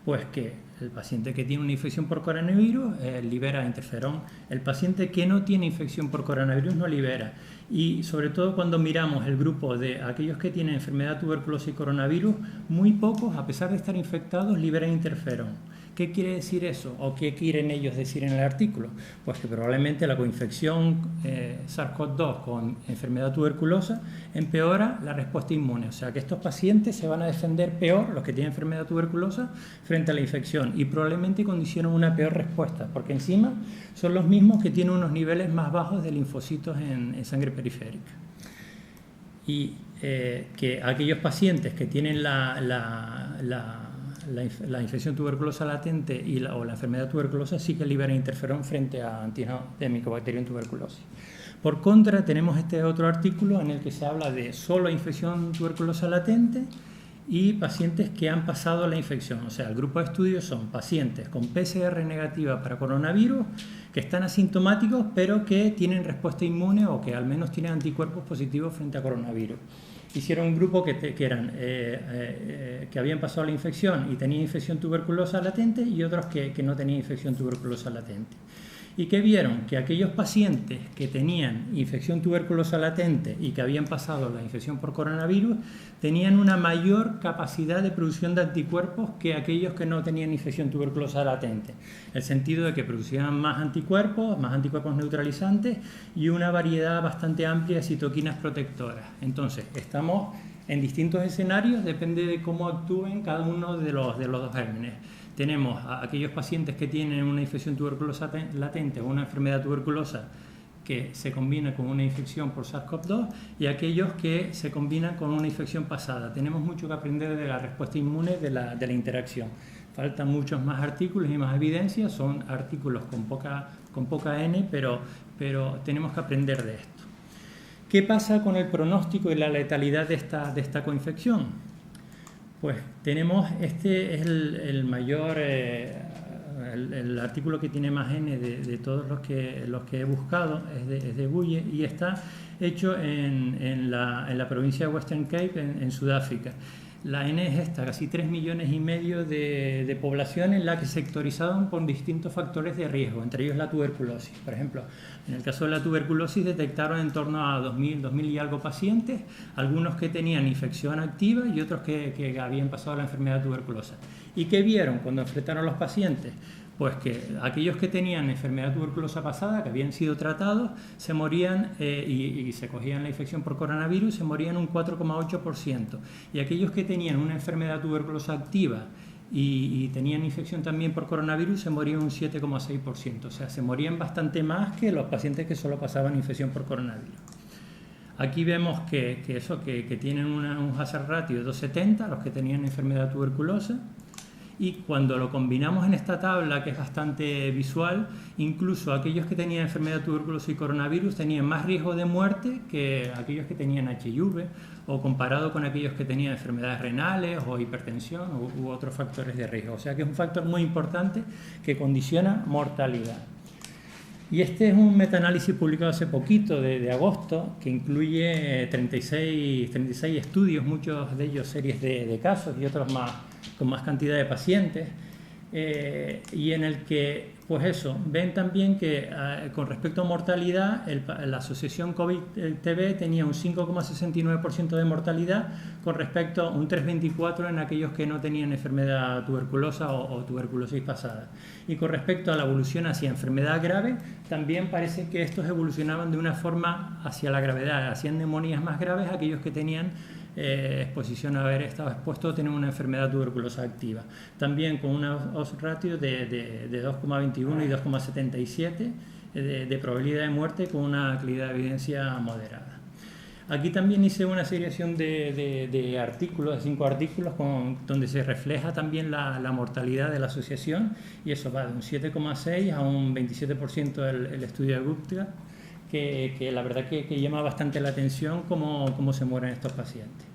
Pues que el paciente que tiene una infección por coronavirus libera interferón. El paciente que no tiene infección por coronavirus no libera. Y sobre todo cuando miramos el grupo de aquellos que tienen enfermedad tuberculosa y coronavirus, muy pocos, a pesar de estar infectados, liberan interferón. ¿Qué quiere decir eso? ¿O qué quieren ellos decir en el artículo? Pues que probablemente la coinfección SARS-CoV-2 con enfermedad tuberculosa empeora la respuesta inmune. O sea que estos pacientes se van a defender peor, los que tienen enfermedad tuberculosa, frente a la infección y probablemente condicionan una peor respuesta, porque encima son los mismos que tienen unos niveles más bajos de linfocitos en sangre periférica. Y que aquellos pacientes que tienen la infección tuberculosa latente o la enfermedad tuberculosa sí que liberan interferón frente a antígenos de Mycobacterium tuberculosis. Por contra, tenemos este otro artículo en el que se habla de solo infección tuberculosa latente y pacientes que han pasado la infección. O sea, el grupo de estudios son pacientes con PCR negativa para coronavirus que están asintomáticos pero que tienen respuesta inmune o que al menos tienen anticuerpos positivos frente a coronavirus. Hicieron un grupo que habían pasado la infección y tenían infección tuberculosa latente y otros que no tenían infección tuberculosa latente. ¿Y qué vieron? Que aquellos pacientes que tenían infección tuberculosa latente y que habían pasado la infección por coronavirus tenían una mayor capacidad de producción de anticuerpos que aquellos que no tenían infección tuberculosa latente. En el sentido de que producían más anticuerpos neutralizantes y una variedad bastante amplia de citoquinas protectoras. Entonces, estamos en distintos escenarios, depende de cómo actúen cada uno de los dos gérmenes. Tenemos a aquellos pacientes que tienen una infección tuberculosa latente o una enfermedad tuberculosa que se combinan con una infección por SARS-CoV-2 y aquellos que se combinan con una infección pasada. Tenemos mucho que aprender de la respuesta inmune de la interacción. Faltan muchos más artículos y más evidencias, son artículos con poca N, pero tenemos que aprender de esto. ¿Qué pasa con el pronóstico y la letalidad de esta coinfección? Pues tenemos, este es el mayor, el artículo que tiene más N de todos los que he buscado, es de Guye, y está hecho en la provincia de Western Cape, en Sudáfrica. La N es esta, casi 3,5 millones de población en la que sectorizaron por distintos factores de riesgo, entre ellos la tuberculosis. Por ejemplo, en el caso de la tuberculosis detectaron en torno a 2.000 y algo pacientes, algunos que tenían infección activa y otros que habían pasado la enfermedad tuberculosa. ¿Y qué vieron cuando enfrentaron a los pacientes? Pues que aquellos que tenían enfermedad tuberculosa pasada, que habían sido tratados, se morían y se cogían la infección por coronavirus, se morían un 4,8%. Y aquellos que tenían una enfermedad tuberculosa activa y tenían infección también por coronavirus, se morían un 7,6%. O sea, se morían bastante más que los pacientes que solo pasaban infección por coronavirus. Aquí vemos que tienen un hazard ratio de 2,70 los que tenían enfermedad tuberculosa. Y cuando lo combinamos en esta tabla, que es bastante visual, incluso aquellos que tenían enfermedad tuberculosa y coronavirus tenían más riesgo de muerte que aquellos que tenían HIV, o comparado con aquellos que tenían enfermedades renales o hipertensión u otros factores de riesgo. O sea que es un factor muy importante que condiciona mortalidad. Y este es un metaanálisis publicado hace poquito, de agosto, que incluye 36 estudios, muchos de ellos series de casos y otros con más cantidad de pacientes, y en el que, pues eso, ven también que con respecto a mortalidad, la asociación COVID-TB tenía un 5,69% de mortalidad con respecto a un 3,24% en aquellos que no tenían enfermedad tuberculosa o tuberculosis pasada. Y con respecto a la evolución hacia enfermedad grave, también parece que estos evolucionaban de una forma hacia la gravedad, hacían neumonías más graves aquellos que tenían exposición a haber estado expuesto a tener una enfermedad tuberculosa activa. También con una odds ratio de 2,21 y 2,77 de probabilidad de muerte con una calidad de evidencia moderada. Aquí también hice una seriación de artículos, de 5 artículos, donde se refleja también la mortalidad de la asociación, y eso va de un 7,6 a un 27% el estudio de Gupta, que la verdad que llama bastante la atención cómo se mueren estos pacientes.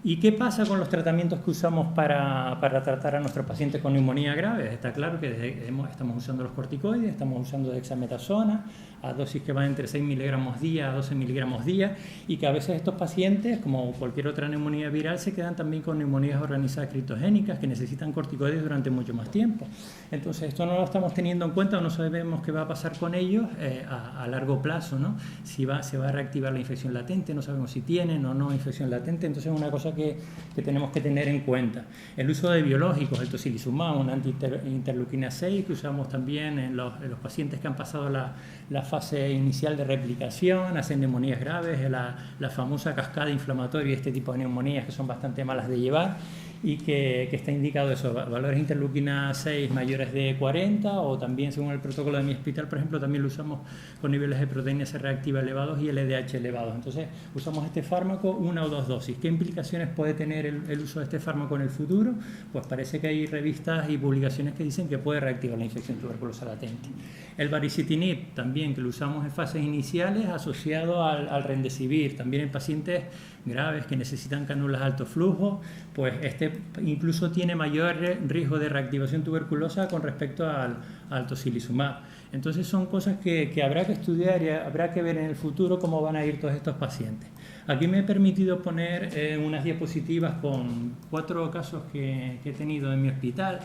¿Y qué pasa con los tratamientos que usamos para tratar a nuestros pacientes con neumonía grave? Está claro que estamos usando los corticoides, estamos usando dexametasona a dosis que van entre 6 miligramos día a 12 miligramos día, y que a veces estos pacientes, como cualquier otra neumonía viral, se quedan también con neumonías organizadas criptogénicas que necesitan corticoides durante mucho más tiempo. Entonces esto no lo estamos teniendo en cuenta, o no sabemos qué va a pasar con ellos a largo plazo, ¿no? Si se va a reactivar la infección latente, no sabemos si tienen o no infección latente. Entonces es una cosa que tenemos que tener en cuenta. El uso de biológicos, el tocilizumab, una anti-interleuquina 6 que usamos también en los pacientes que han pasado la fase inicial de replicación, hacen neumonías graves, la famosa cascada inflamatoria y este tipo de neumonías que son bastante malas de llevar, y que está indicado eso, valores interleuquina 6 mayores de 40, o también según el protocolo de mi hospital, por ejemplo, también lo usamos con niveles de proteína C reactiva elevados y LDH elevados. Entonces usamos este fármaco 1 o 2 dosis. ¿Qué implicaciones puede tener el uso de este fármaco en el futuro? Pues parece que hay revistas y publicaciones que dicen que puede reactivar la infección tuberculosa latente. El baricitinib también, que lo usamos en fases iniciales asociado al remdesivir, también en pacientes graves que necesitan cánulas de alto flujo, pues este incluso tiene mayor riesgo de reactivación tuberculosa con respecto al tocilizumab. Entonces son cosas que habrá que estudiar y habrá que ver en el futuro cómo van a ir todos estos pacientes. Aquí me he permitido poner unas diapositivas con 4 casos que he tenido en mi hospital.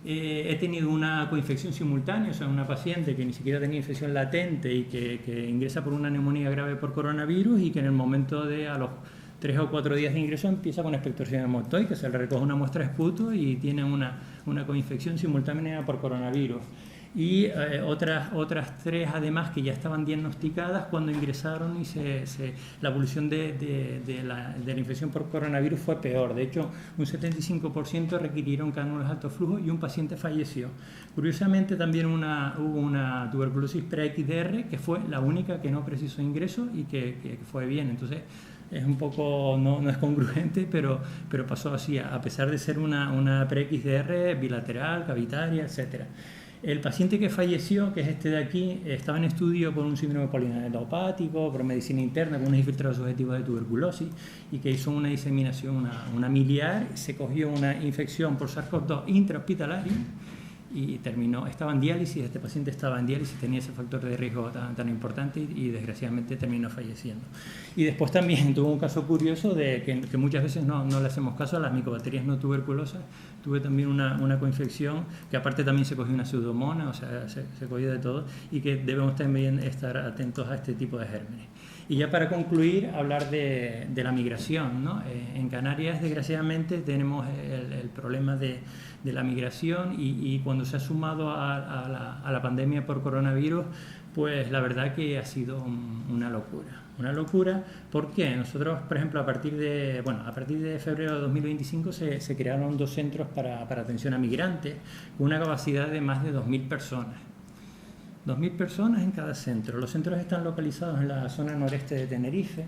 He tenido una coinfección simultánea, o sea, una paciente que ni siquiera tenía infección latente y que ingresa por una neumonía grave por coronavirus, y que en el momento a los 3 o 4 días de ingreso empieza con expectoración hematoide, que se le recoge una muestra de esputo y tiene una coinfección simultánea por coronavirus. y otras 3 además que ya estaban diagnosticadas cuando ingresaron y la evolución de la infección por coronavirus fue peor. De hecho, un 75% requirieron cánulas de alto flujo y un paciente falleció. Curiosamente también hubo una tuberculosis pre-XDR que fue la única que no precisó ingreso y que fue bien. Entonces es un poco, no es congruente, pero pasó así, a pesar de ser una pre-XDR bilateral, cavitaria, etcétera. El paciente que falleció, que es este de aquí, estaba en estudio por un síndrome polineuropático, por medicina interna, con unos infiltrados subjetivos de tuberculosis, y que hizo una diseminación, una miliar, se cogió una infección por SARS-CoV-2 intrahospitalaria y estaba en diálisis, este paciente estaba en diálisis, tenía ese factor de riesgo tan importante y desgraciadamente terminó falleciendo. Y después también tuvo un caso curioso de que muchas veces no le hacemos caso a las micobacterias no tuberculosas. Tuve también una coinfección que aparte también se cogió una pseudomonas, o sea, se cogió de todo, y que debemos también estar atentos a este tipo de gérmenes. Y ya para concluir, hablar de la migración, ¿no? En Canarias, desgraciadamente, tenemos el problema de la migración y cuando se ha sumado a la pandemia por coronavirus, pues la verdad que ha sido una locura. Una locura, ¿por qué? Nosotros, por ejemplo, a partir de febrero de 2025 se crearon 2 centros para atención a migrantes con una capacidad de más de 2.000 personas. 2.000 personas en cada centro. Los centros están localizados en la zona noreste de Tenerife,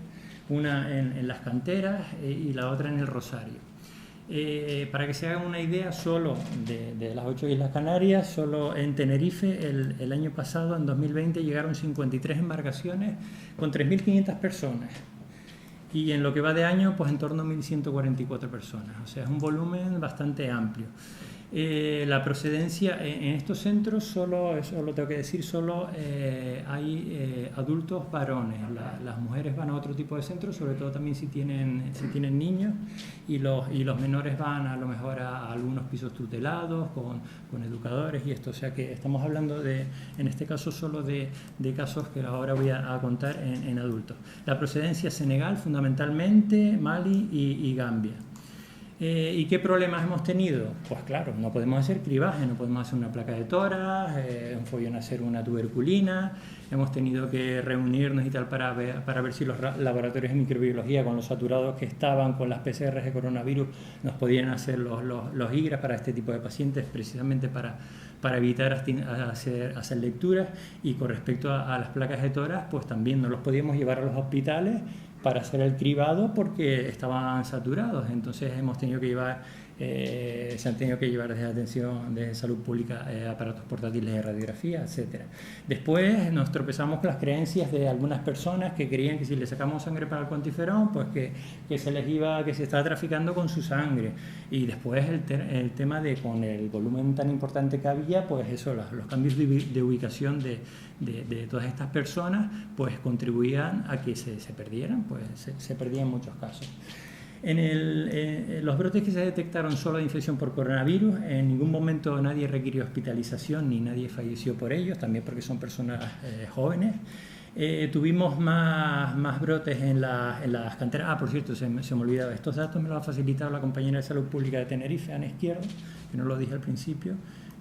una en Las Canteras y la otra en el Rosario. Para que se hagan una idea, solo de las 8 Islas Canarias, solo en Tenerife el año pasado, en 2020, llegaron 53 embarcaciones con 3.500 personas. Y en lo que va de año, pues en torno a 1.144 personas. O sea, es un volumen bastante amplio. La procedencia en estos centros solo tengo que decir, solo hay adultos varones. Las mujeres van a otro tipo de centros, sobre todo también si tienen niños, y los menores van a lo mejor a algunos pisos tutelados con educadores y esto. O sea que estamos hablando en este caso solo de casos que ahora voy a contar en adultos. La procedencia Senegal fundamentalmente, Mali y Gambia. ¿Y qué problemas hemos tenido? Pues claro, no podemos hacer cribaje, no podemos hacer una placa de tórax, un follón hacer una tuberculina, hemos tenido que reunirnos y tal para ver si los laboratorios de microbiología con los saturados que estaban con las PCRs de coronavirus nos podían hacer los IGRAs para este tipo de pacientes, precisamente para evitar hacer lecturas. Y con respecto a las placas de tórax, pues también no los podíamos llevar a los hospitales para hacer el cribado porque estaban saturados. Entonces se han tenido que llevar desde atención de salud pública aparatos portátiles de radiografía, etcétera. Después nos tropezamos con las creencias de algunas personas que creían que si le sacamos sangre para el cuantiferón, pues que se estaba traficando con su sangre. Y después el tema de con el volumen tan importante que había, pues eso, los cambios de ubicación de todas estas personas, pues contribuían a que se perdieran, pues se perdían en muchos casos. Los brotes que se detectaron solo de infección por coronavirus, en ningún momento nadie requirió hospitalización ni nadie falleció por ellos, también porque son personas jóvenes. Tuvimos más brotes en las canteras. Por cierto, se me olvidaba, estos datos me los ha facilitado la compañera de Salud Pública de Tenerife, Ana Izquierdo, que no lo dije al principio,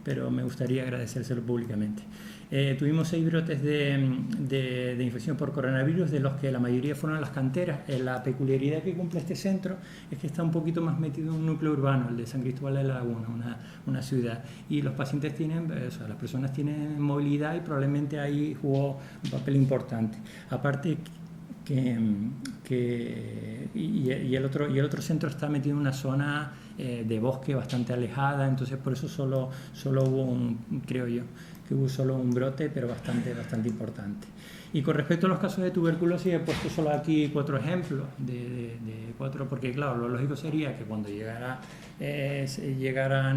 pero me gustaría agradecérselo públicamente. Tuvimos 6 brotes de infección por coronavirus, de los que la mayoría fueron en las canteras. La peculiaridad que cumple este centro es que está un poquito más metido en un núcleo urbano, el de San Cristóbal de la Laguna, una ciudad. Y los pacientes las personas tienen movilidad y probablemente ahí jugó un papel importante. Aparte y el otro centro está metido en una zona de bosque bastante alejada, entonces por eso solo hubo creo yo, que hubo solo un brote, pero bastante importante. Y con respecto a los casos de tuberculosis, he puesto solo aquí 4 ejemplos, de 4, porque claro, lo lógico sería que cuando llegaran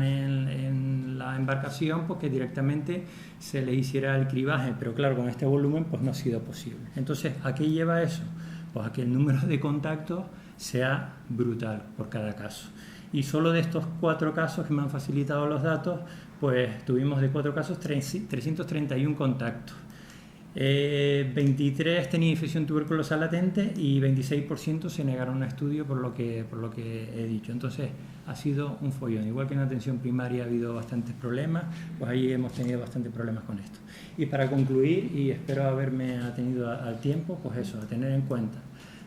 en la embarcación, pues que directamente se le hiciera el cribaje, pero claro, con este volumen pues no ha sido posible. Entonces, ¿a qué lleva eso? Pues a que el número de contactos sea brutal por cada caso. Y solo de estos 4 casos que me han facilitado los datos, pues tuvimos de 4 casos 331 contactos. 23 tenían infección tuberculosa latente y 26% se negaron a un estudio por lo que he dicho. Entonces ha sido un follón. Igual que en atención primaria ha habido bastantes problemas, pues ahí hemos tenido bastantes problemas con esto. Y para concluir, y espero haberme atenido al tiempo, pues eso, a tener en cuenta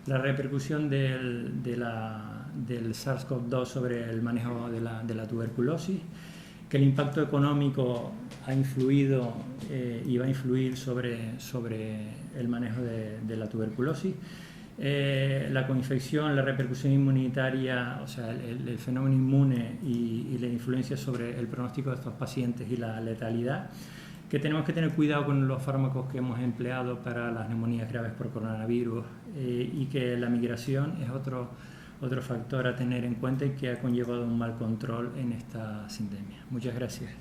la repercusión del SARS-CoV-2 sobre el manejo de la tuberculosis, que el impacto económico ha influido y va a influir sobre el manejo de la tuberculosis, la coinfección, la repercusión inmunitaria, o sea, el fenómeno inmune y la influencia sobre el pronóstico de estos pacientes y la letalidad, que tenemos que tener cuidado con los fármacos que hemos empleado para las neumonías graves por coronavirus y que la migración es otro factor a tener en cuenta y que ha conllevado un mal control en esta sindemia. Muchas gracias.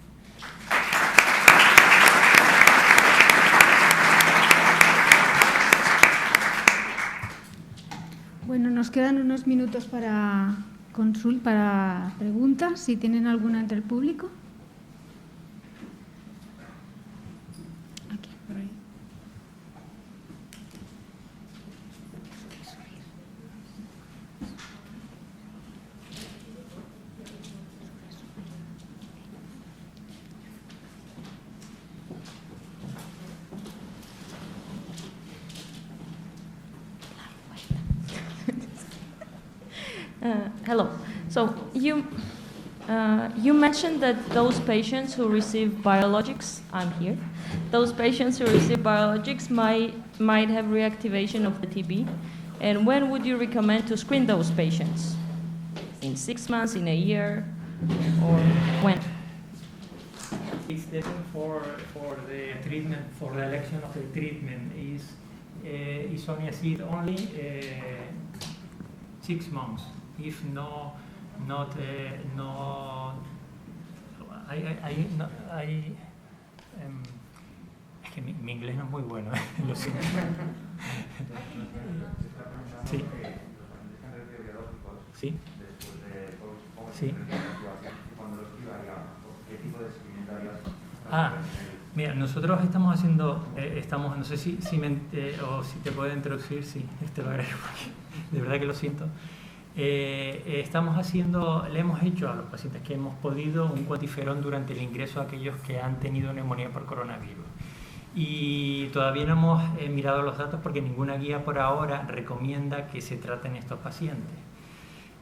Bueno, nos quedan unos minutos para preguntas, si tienen alguna entre el público. Hello. So you mentioned that those patients who receive biologics, I'm here. Those patients who receive biologics might have reactivation of the TB. And when would you recommend to screen those patients? In 6 months, in a year, or when? It's different for the treatment, for the election of the treatment is isoniazid only 6 months. If no, es que mi inglés no es muy bueno, lo siento. Sí. Sí. Sí. Mira, nosotros estamos haciendo, no sé si o si te puedo introducir, sí, te lo agradezco porque de verdad que lo siento. Le hemos hecho a los pacientes que hemos podido un cuantiferón durante el ingreso a aquellos que han tenido neumonía por coronavirus. Y todavía no hemos mirado los datos porque ninguna guía por ahora recomienda que se traten estos pacientes.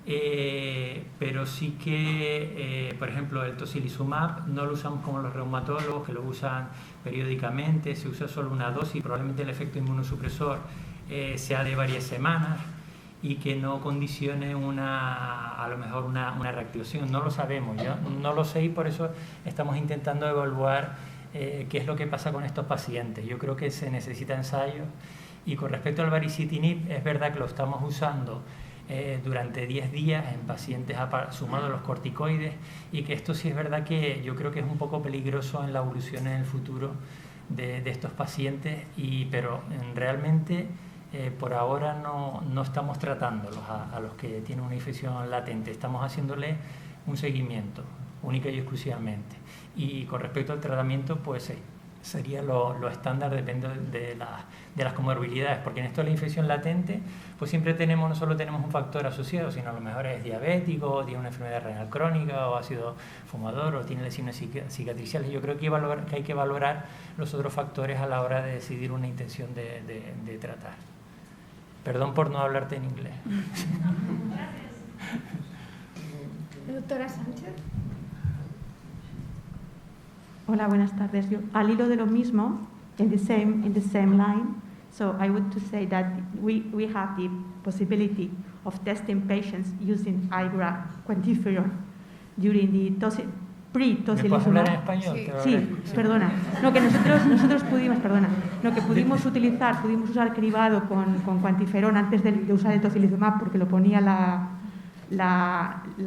Pero sí que, por ejemplo, el tocilizumab no lo usamos como los reumatólogos, que lo usan periódicamente, se usa solo una dosis, probablemente el efecto inmunosupresor sea de varias semanas y que no condicione a lo mejor una reactivación. No lo sabemos, yo no lo sé y por eso estamos intentando evaluar qué es lo que pasa con estos pacientes. Yo creo que se necesita ensayo y con respecto al baricitinib es verdad que lo estamos usando durante 10 días en pacientes sumados a los corticoides y que esto sí es verdad que yo creo que es un poco peligroso en la evolución en el futuro de estos pacientes, pero realmente por ahora no estamos tratándolos a los que tienen una infección latente, estamos haciéndole un seguimiento única y exclusivamente. Y con respecto al tratamiento, pues sería lo estándar, depende de las comorbilidades, porque en esto de la infección latente, pues siempre no solo tenemos un factor asociado, sino a lo mejor es diabético, o tiene una enfermedad renal crónica, o ha sido fumador, o tiene lesiones cicatriciales. Yo creo que hay que valorar los otros factores a la hora de decidir una intención de tratar. Perdón por no hablarte en inglés. Doctora Sánchez. Hola, buenas tardes. Al hilo de lo mismo, in the same line, so I would to say that we have the possibility of testing patients using IGRA quantiferon during the pre-tocilizumab. ¿Me puedes hablar en español? Sí, perdona. No, que nosotros pudimos usar cribado con quantiferon antes de usar el tocilizumab porque lo ponía la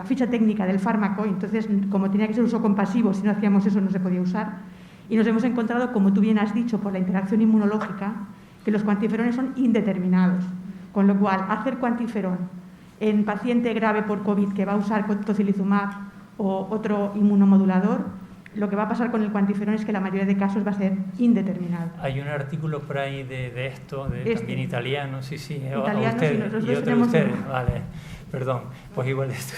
ficha técnica del fármaco, entonces como tenía que ser uso compasivo, si no hacíamos eso no se podía usar, y nos hemos encontrado, como tú bien has dicho, por la interacción inmunológica, que los quantiferones son indeterminados, con lo cual hacer quantiferón en paciente grave por COVID que va a usar tocilizumab o otro inmunomodulador lo que va a pasar con el cuantiferón es que la mayoría de casos va a ser indeterminado. Hay un artículo por ahí de esto, también italiano, sí, Italiano, ustedes, sí, nosotros y otro de tenemos ustedes, uno. vale, perdón, pues igual esto,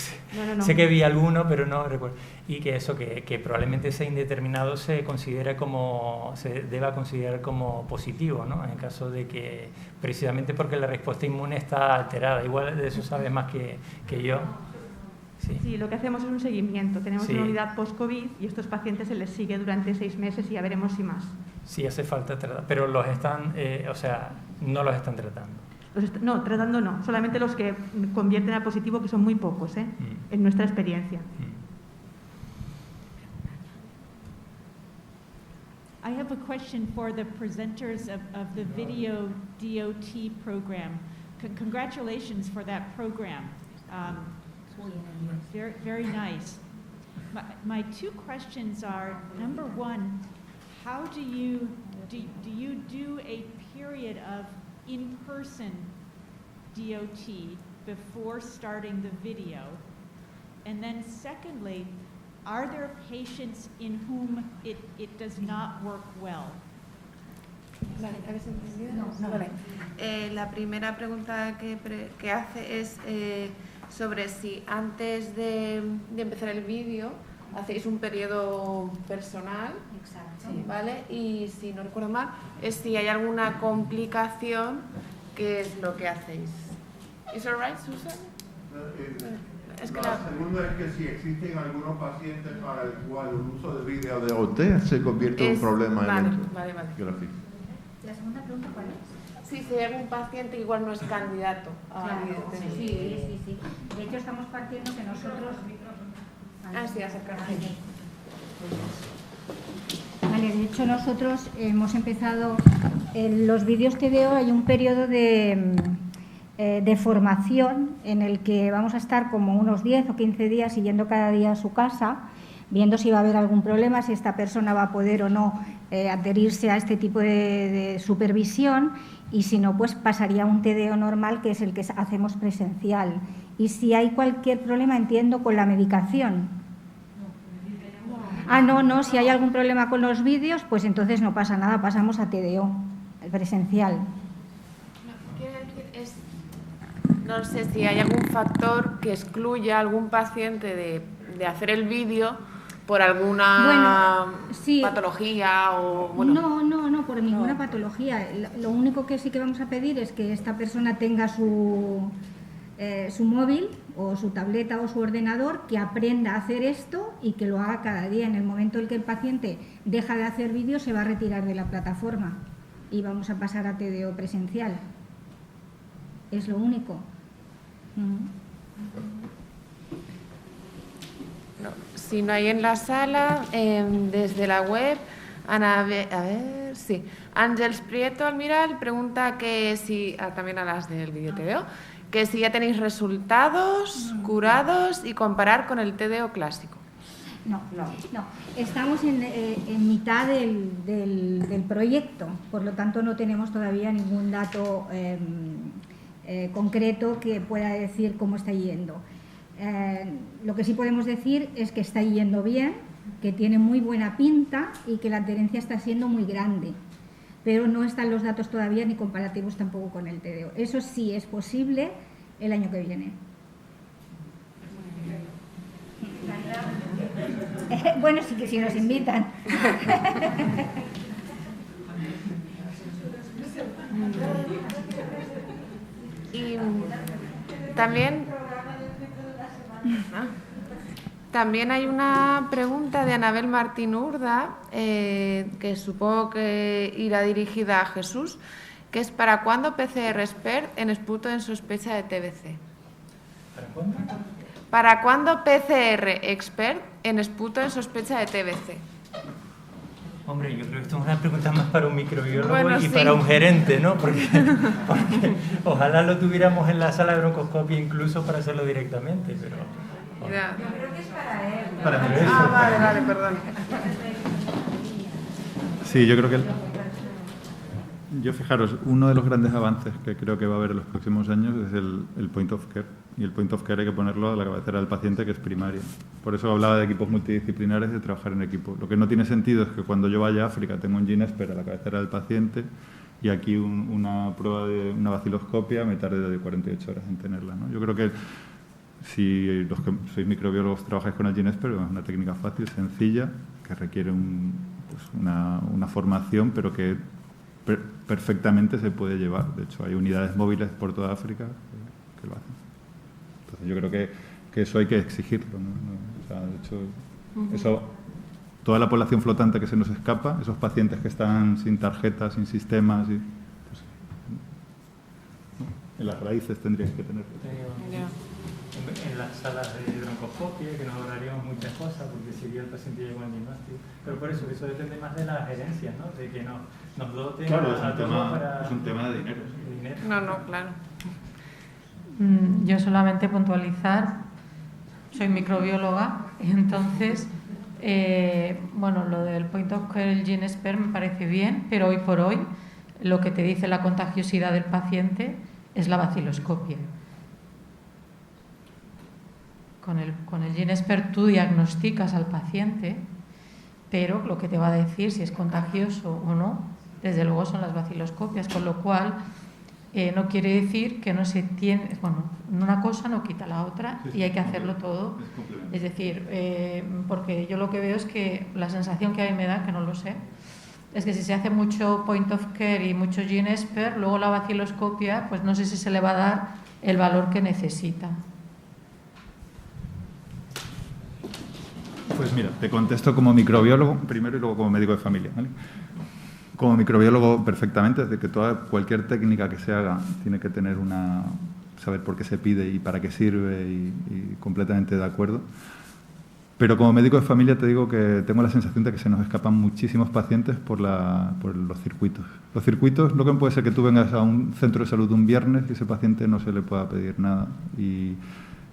No. sé que vi alguno, pero no recuerdo, y que eso, que probablemente ese indeterminado se deba considerar como positivo, ¿no? En caso de que, precisamente porque la respuesta inmune está alterada, igual de eso sabes más que yo. Sí, lo que hacemos es un seguimiento. Tenemos una unidad post-COVID y estos pacientes se les sigue durante 6 meses y ya veremos si más. Sí, hace falta tratar, pero los están, no los están tratando. No, tratando no, solamente los que convierten a positivo, que son muy pocos, en nuestra experiencia. I have a question for the presenters of the video DOT program. Congratulations for that program. Very, very nice. My two questions are, number one, how do you do a period of in-person DOT before starting the video? And then secondly, are there patients in whom it does not work well? Vale, ¿habéis entendido? No. Vale. La primera pregunta que hace es sobre si antes de empezar el vídeo hacéis un periodo personal. Exacto. Sí, ¿vale? Y si no recuerdo mal, es si hay alguna complicación, ¿qué es lo que hacéis? ¿Es right, Susan? Es que la segunda es que si existen algunos pacientes para el cual el uso de vídeo de OT se convierte en un problema vale. gráfico. ¿La segunda pregunta cuál es? Sí, si hay algún paciente igual no es candidato a Claro, sí. De hecho, estamos partiendo que nosotros... sí, acercarse. Vale, de hecho nosotros hemos empezado... En los vídeos TDO hay un periodo de formación en el que vamos a estar como unos 10 o 15 días siguiendo cada día a su casa, viendo si va a haber algún problema, si esta persona va a poder o no adherirse a este tipo de supervisión, y si no, pues pasaría a un TDO normal, que es el que hacemos presencial. Y si hay cualquier problema, entiendo, con la medicación. No, si hay algún problema con los vídeos, pues entonces no pasa nada, pasamos a TDO, presencial. No sé si hay algún factor que excluya a algún paciente de hacer el vídeo por alguna patología o... No, por ninguna patología. Lo único que sí que vamos a pedir es que esta persona tenga su móvil o su tableta o su ordenador, que aprenda a hacer esto y que lo haga cada día. En el momento en que el paciente deja de hacer vídeo, se va a retirar de la plataforma y vamos a pasar a TDO presencial. Es lo único. Si no hay en la sala, desde la web, Ángels Prieto Almiral pregunta que si, también a las del vídeo TDO, que si ya tenéis resultados curados y comparar con el TDO clásico. No. Estamos en mitad del proyecto, por lo tanto no tenemos todavía ningún dato concreto que pueda decir cómo está yendo. Lo que sí podemos decir es que está yendo bien, que tiene muy buena pinta y que la adherencia está siendo muy grande, pero no están los datos todavía ni comparativos tampoco con el TDO. Eso sí es posible el año que viene. Bueno, sí que sí nos invitan. Y también hay una pregunta de Anabel Martín Urda, que supongo que irá dirigida a Jesús, que es ¿para cuándo PCR Expert en esputo en sospecha de TBC? ¿Para cuándo? ¿Para cuándo PCR Expert en esputo en sospecha de TBC? Hombre, yo creo que esto es una pregunta más para un microbiólogo y sí, para un gerente, ¿no? Porque ojalá lo tuviéramos en la sala de broncoscopia incluso para hacerlo directamente, pero... Ya. Yo creo que es para él. Para mí vale, perdón. Sí, yo creo que Yo, fijaros, uno de los grandes avances que creo que va a haber en los próximos años es el point of care. Y el point of care hay que ponerlo a la cabecera del paciente, que es primaria. Por eso hablaba de equipos multidisciplinares, de trabajar en equipo. Lo que no tiene sentido es que cuando yo vaya a África tengo un GeneSpert a la cabecera del paciente y aquí una prueba de una vaciloscopia me tarde de 48 horas en tenerla, ¿no? Yo creo que si los que sois microbiólogos trabajáis con el GeneSpert, es una técnica fácil, sencilla, que requiere una formación, pero que perfectamente se puede llevar. De hecho, hay unidades móviles por toda África que lo hacen. Entonces, yo creo que eso hay que exigirlo, ¿no? O sea, de hecho, eso, toda la población flotante que se nos escapa, esos pacientes que están sin tarjetas, sin sistemas, pues, en las raíces tendríais que tenerlo. En las salas de broncoscopia, que nos ahorraríamos muchas cosas, porque si el paciente llega al diagnóstico. Pero por eso depende más de las gerencias, ¿no? De que nos doten es un tema de dinero. No, claro. Yo solamente puntualizar, soy microbióloga, y entonces, lo del point of care, el GeneSpert, me parece bien, pero hoy por hoy lo que te dice la contagiosidad del paciente es la vaciloscopia. Con el GeneSpert tú diagnosticas al paciente, pero lo que te va a decir si es contagioso o no, desde luego son las vaciloscopias, con lo cual no quiere decir que no se tiene, una cosa no quita la otra y hay que hacerlo todo. Es decir, porque yo lo que veo es que la sensación que a mí me da, que no lo sé, es que si se hace mucho point of care y mucho GeneSpert, luego la vaciloscopia, pues no sé si se le va a dar el valor que necesita. Pues mira, te contesto como microbiólogo primero y luego como médico de familia, ¿vale? Como microbiólogo perfectamente, es de que cualquier técnica que se haga tiene que tener saber por qué se pide y para qué sirve y completamente de acuerdo. Pero como médico de familia te digo que tengo la sensación de que se nos escapan muchísimos pacientes por los circuitos. Los circuitos, lo que puede ser que tú vengas a un centro de salud un viernes y ese paciente no se le pueda pedir nada. Y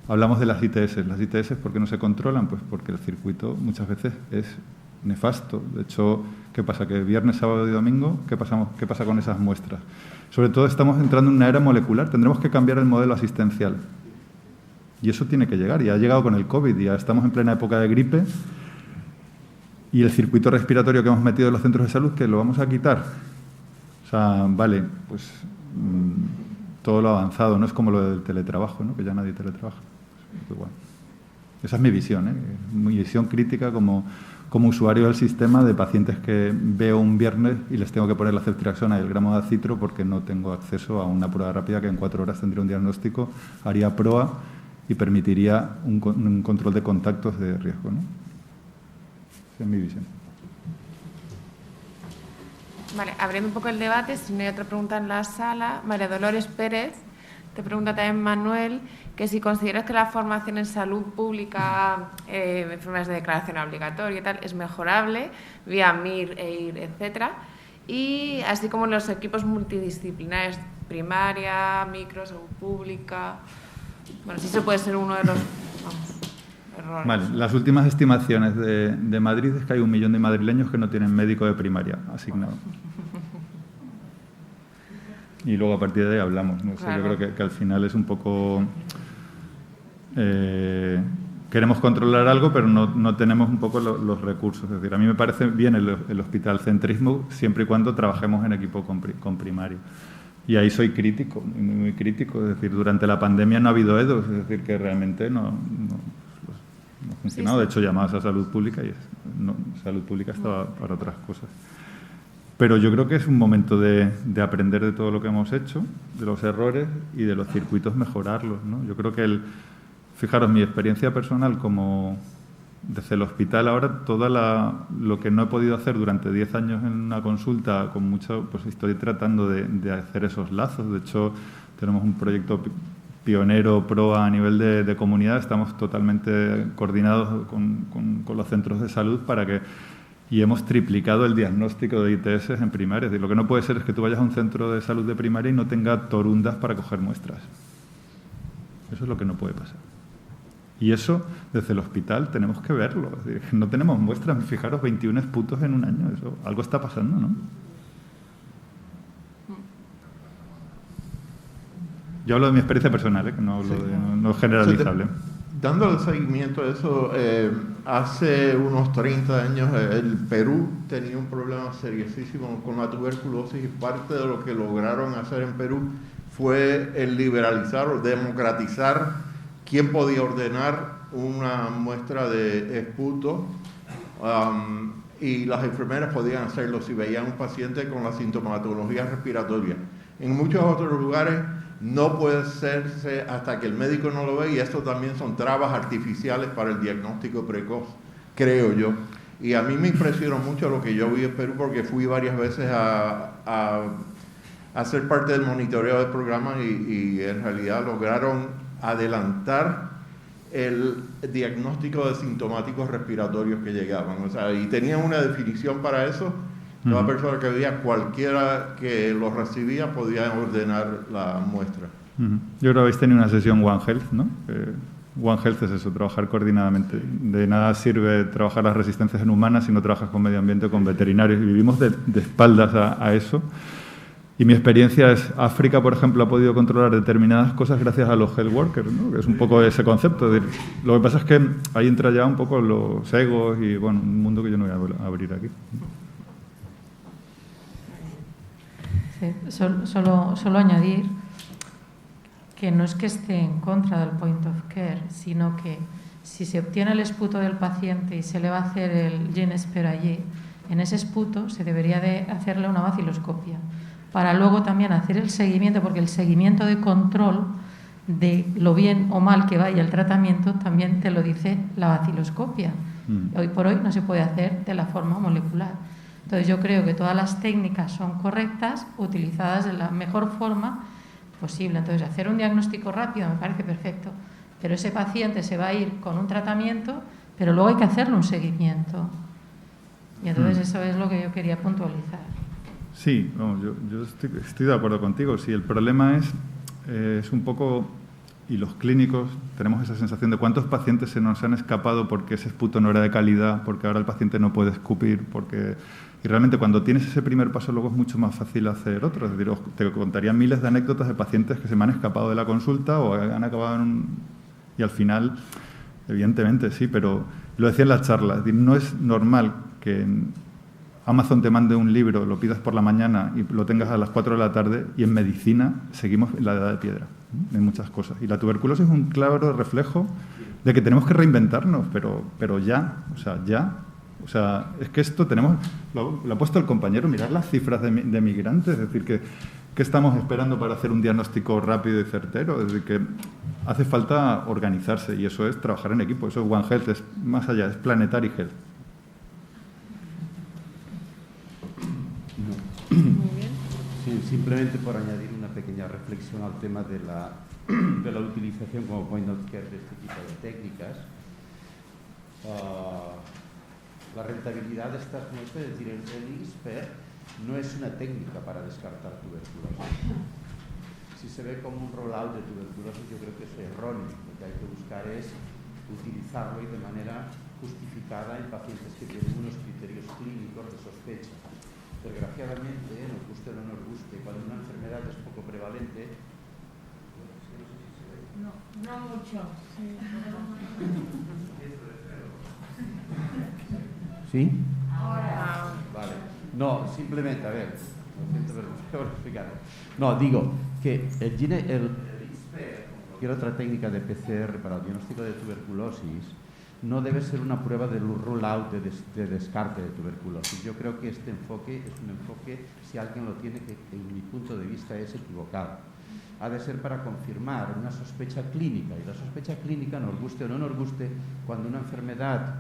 hablamos de las ITS. Las ITS, ¿por qué no se controlan? Pues porque el circuito muchas veces es nefasto. De hecho, ¿qué pasa? Que viernes, sábado y domingo, ¿qué pasa con esas muestras? Sobre todo estamos entrando en una era molecular. Tendremos que cambiar el modelo asistencial. Y eso tiene que llegar. Y ha llegado con el COVID. Ya estamos en plena época de gripe. Y el circuito respiratorio que hemos metido en los centros de salud, ¿que lo vamos a quitar? O sea, vale, pues todo lo avanzado. No es como lo del teletrabajo, ¿no? Que ya nadie teletrabaja. Pues igual. Esa es mi visión, ¿eh? Mi visión crítica como usuario del sistema, de pacientes que veo un viernes y les tengo que poner la ceftriaxona y el gramo de acitro porque no tengo acceso a una prueba rápida que en 4 horas tendría un diagnóstico, haría PROA y permitiría un control de contactos de riesgo, ¿no? Esa es mi visión. Vale, abriendo un poco el debate, si no hay otra pregunta en la sala, María Dolores Pérez te pregunta también, Manuel, que si consideras que la formación en salud pública, enfermedades de declaración obligatoria y tal, es mejorable, vía MIR, EIR, etcétera, y así como los equipos multidisciplinares, primaria, micro, salud pública. Bueno, sí se puede ser uno de los errores. Vale, las últimas estimaciones de Madrid es que hay 1 millón de madrileños que no tienen médico de primaria asignado. Y luego a partir de ahí hablamos, ¿no? Claro. Yo creo que al final es un poco... queremos controlar algo, pero no tenemos un poco los recursos. Es decir, a mí me parece bien el hospitalcentrismo siempre y cuando trabajemos en equipo con primario. Y ahí soy crítico, muy crítico. Es decir, durante la pandemia no ha habido EDOs, es decir, que realmente no ha funcionado. Sí. De hecho, llamadas a salud pública y salud pública estaba para otras cosas. Pero yo creo que es un momento de aprender de todo lo que hemos hecho, de los errores y de los circuitos mejorarlos, ¿no? Yo creo que fijaros, mi experiencia personal como desde el hospital ahora, lo que no he podido hacer durante 10 años en una consulta con mucho, pues estoy tratando de hacer esos lazos. De hecho, tenemos un proyecto pionero PROA a nivel de comunidad, estamos totalmente coordinados con los centros de salud y hemos triplicado el diagnóstico de ITS en primaria. Es decir, lo que no puede ser es que tú vayas a un centro de salud de primaria y no tenga torundas para coger muestras. Eso es lo que no puede pasar. Y eso, desde el hospital, tenemos que verlo. Es decir, no tenemos muestras. Fijaros, 21 esputos en un año. Algo está pasando, ¿no? Yo hablo de mi experiencia personal, que no hablo no es generalizable. Dando el seguimiento a eso, hace unos 30 años el Perú tenía un problema seriosísimo con la tuberculosis y parte de lo que lograron hacer en Perú fue el liberalizar o democratizar quién podía ordenar una muestra de esputo y las enfermeras podían hacerlo si veían un paciente con la sintomatología respiratoria. En muchos otros lugares no puede hacerse hasta que el médico no lo ve y esto también son trabas artificiales para el diagnóstico precoz, creo yo. Y a mí me impresionó mucho lo que yo vi en Perú porque fui varias veces a ser parte del monitoreo del programa y en realidad lograron adelantar el diagnóstico de sintomáticos respiratorios que llegaban. O sea, y tenían una definición para eso. Toda persona que veía, cualquiera que lo recibía, podía ordenar la muestra. Yo creo que habéis tenido una sesión One Health, ¿no? One Health es eso, trabajar coordinadamente. De nada sirve trabajar las resistencias en humanas si no trabajas con medio ambiente o con veterinarios. Y vivimos de espaldas a eso. Y mi experiencia es, África, por ejemplo, ha podido controlar determinadas cosas gracias a los health workers, ¿no? Que es un poco ese concepto. Es decir, lo que pasa es que ahí entra ya un poco los egos y, bueno, un mundo que yo no voy a abrir aquí. Sí, solo añadir que no es que esté en contra del point of care, sino que si se obtiene el esputo del paciente y se le va a hacer el GeneSpert allí, en ese esputo se debería de hacerle una vaciloscopia para luego también hacer el seguimiento, porque el seguimiento de control de lo bien o mal que vaya el tratamiento también te lo dice la vaciloscopia. Hoy por hoy no se puede hacer de la forma molecular. Entonces yo creo que todas las técnicas son correctas, utilizadas de la mejor forma posible. Entonces hacer un diagnóstico rápido me parece perfecto, pero ese paciente se va a ir con un tratamiento, pero luego hay que hacerle un seguimiento. Y entonces eso es lo que yo quería puntualizar. Sí, vamos, yo estoy de acuerdo contigo. Sí, el problema es un poco, y los clínicos tenemos esa sensación de cuántos pacientes se nos han escapado porque ese esputo no era de calidad, porque ahora el paciente no puede escupir, y realmente cuando tienes ese primer paso luego es mucho más fácil hacer otro. Es decir, te contaría miles de anécdotas de pacientes que se me han escapado de la consulta o han acabado y al final, evidentemente sí, pero lo decía en la charla, es decir, no es normal que Amazon te mande un libro, lo pidas por la mañana y lo tengas a las 4 de la tarde, y en medicina seguimos en la edad de piedra, ¿no? En muchas cosas. Y la tuberculosis es un claro reflejo de que tenemos que reinventarnos, pero ya, o sea, ya. O sea, es que esto tenemos, lo ha puesto el compañero, mirar las cifras de migrantes, es decir, que estamos esperando para hacer un diagnóstico rápido y certero, es decir, que hace falta organizarse y eso es trabajar en equipo, eso es One Health, es más allá, es Planetary Health. Sí, simplemente por añadir una pequeña reflexión al tema de la utilización como point of care de este tipo de técnicas. La rentabilidad de estas muestras, es decir, el GeneSpert no es una técnica para descartar tuberculosis. Si se ve como un rollout de tuberculosis, yo creo que es erróneo. Lo que hay que buscar es utilizarlo y de manera justificada en pacientes que tienen unos criterios clínicos de sospecha. Desgraciadamente, nos guste o no nos guste, cuando una enfermedad es poco prevalente, no mucho. ¿Sí? Ahora. Vale. No, simplemente, a ver, no, digo que el GeneSpert, cualquier otra técnica de PCR para el diagnóstico de tuberculosis, no debe ser una prueba de rule-out de descarte de tuberculosis. Yo creo que este enfoque es un enfoque, si alguien lo tiene, que en mi punto de vista es equivocado. Ha de ser para confirmar una sospecha clínica, y la sospecha clínica, nos guste o no nos guste, cuando una enfermedad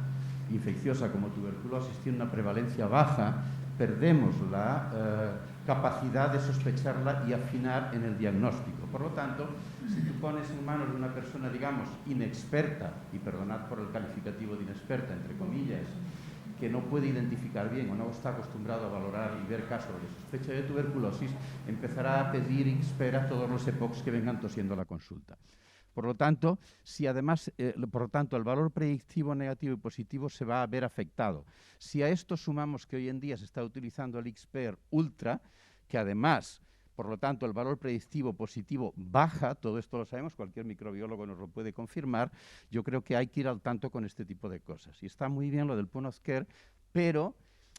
infecciosa como tuberculosis tiene una prevalencia baja, perdemos la capacidad de sospecharla y afinar en el diagnóstico. Por lo tanto, si tú pones en manos de una persona, digamos, inexperta, y perdonad por el calificativo de inexperta, entre comillas, que no puede identificar bien o no está acostumbrado a valorar y ver casos de sospecha de tuberculosis, empezará a pedir XPER a todos los EPOCs que vengan tosiendo a la consulta. Por lo tanto, si además, el valor predictivo negativo y positivo se va a ver afectado. Si a esto sumamos que hoy en día se está utilizando el XPER Ultra, que además Por lo tanto, el valor predictivo positivo baja, todo esto lo sabemos, cualquier microbiólogo nos lo puede confirmar. Yo creo que hay que ir al tanto con este tipo de cosas. Y está muy bien lo del point of care, pero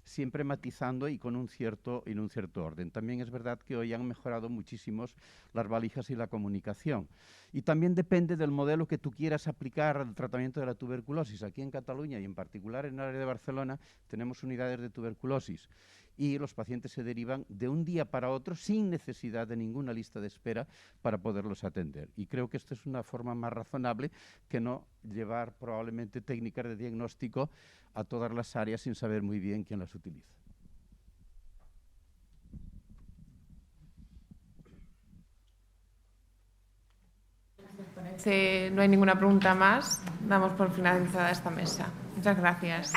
siempre matizando y en un cierto orden. También es verdad que hoy han mejorado muchísimos las valijas y la comunicación. Y también depende del modelo que tú quieras aplicar al tratamiento de la tuberculosis. Aquí en Cataluña y en particular en el área de Barcelona tenemos unidades de tuberculosis y los pacientes se derivan de un día para otro sin necesidad de ninguna lista de espera para poderlos atender. Y creo que esto es una forma más razonable que no llevar probablemente técnicas de diagnóstico a todas las áreas sin saber muy bien quién las utiliza. Si no hay ninguna pregunta más, damos por finalizada esta mesa. Muchas gracias.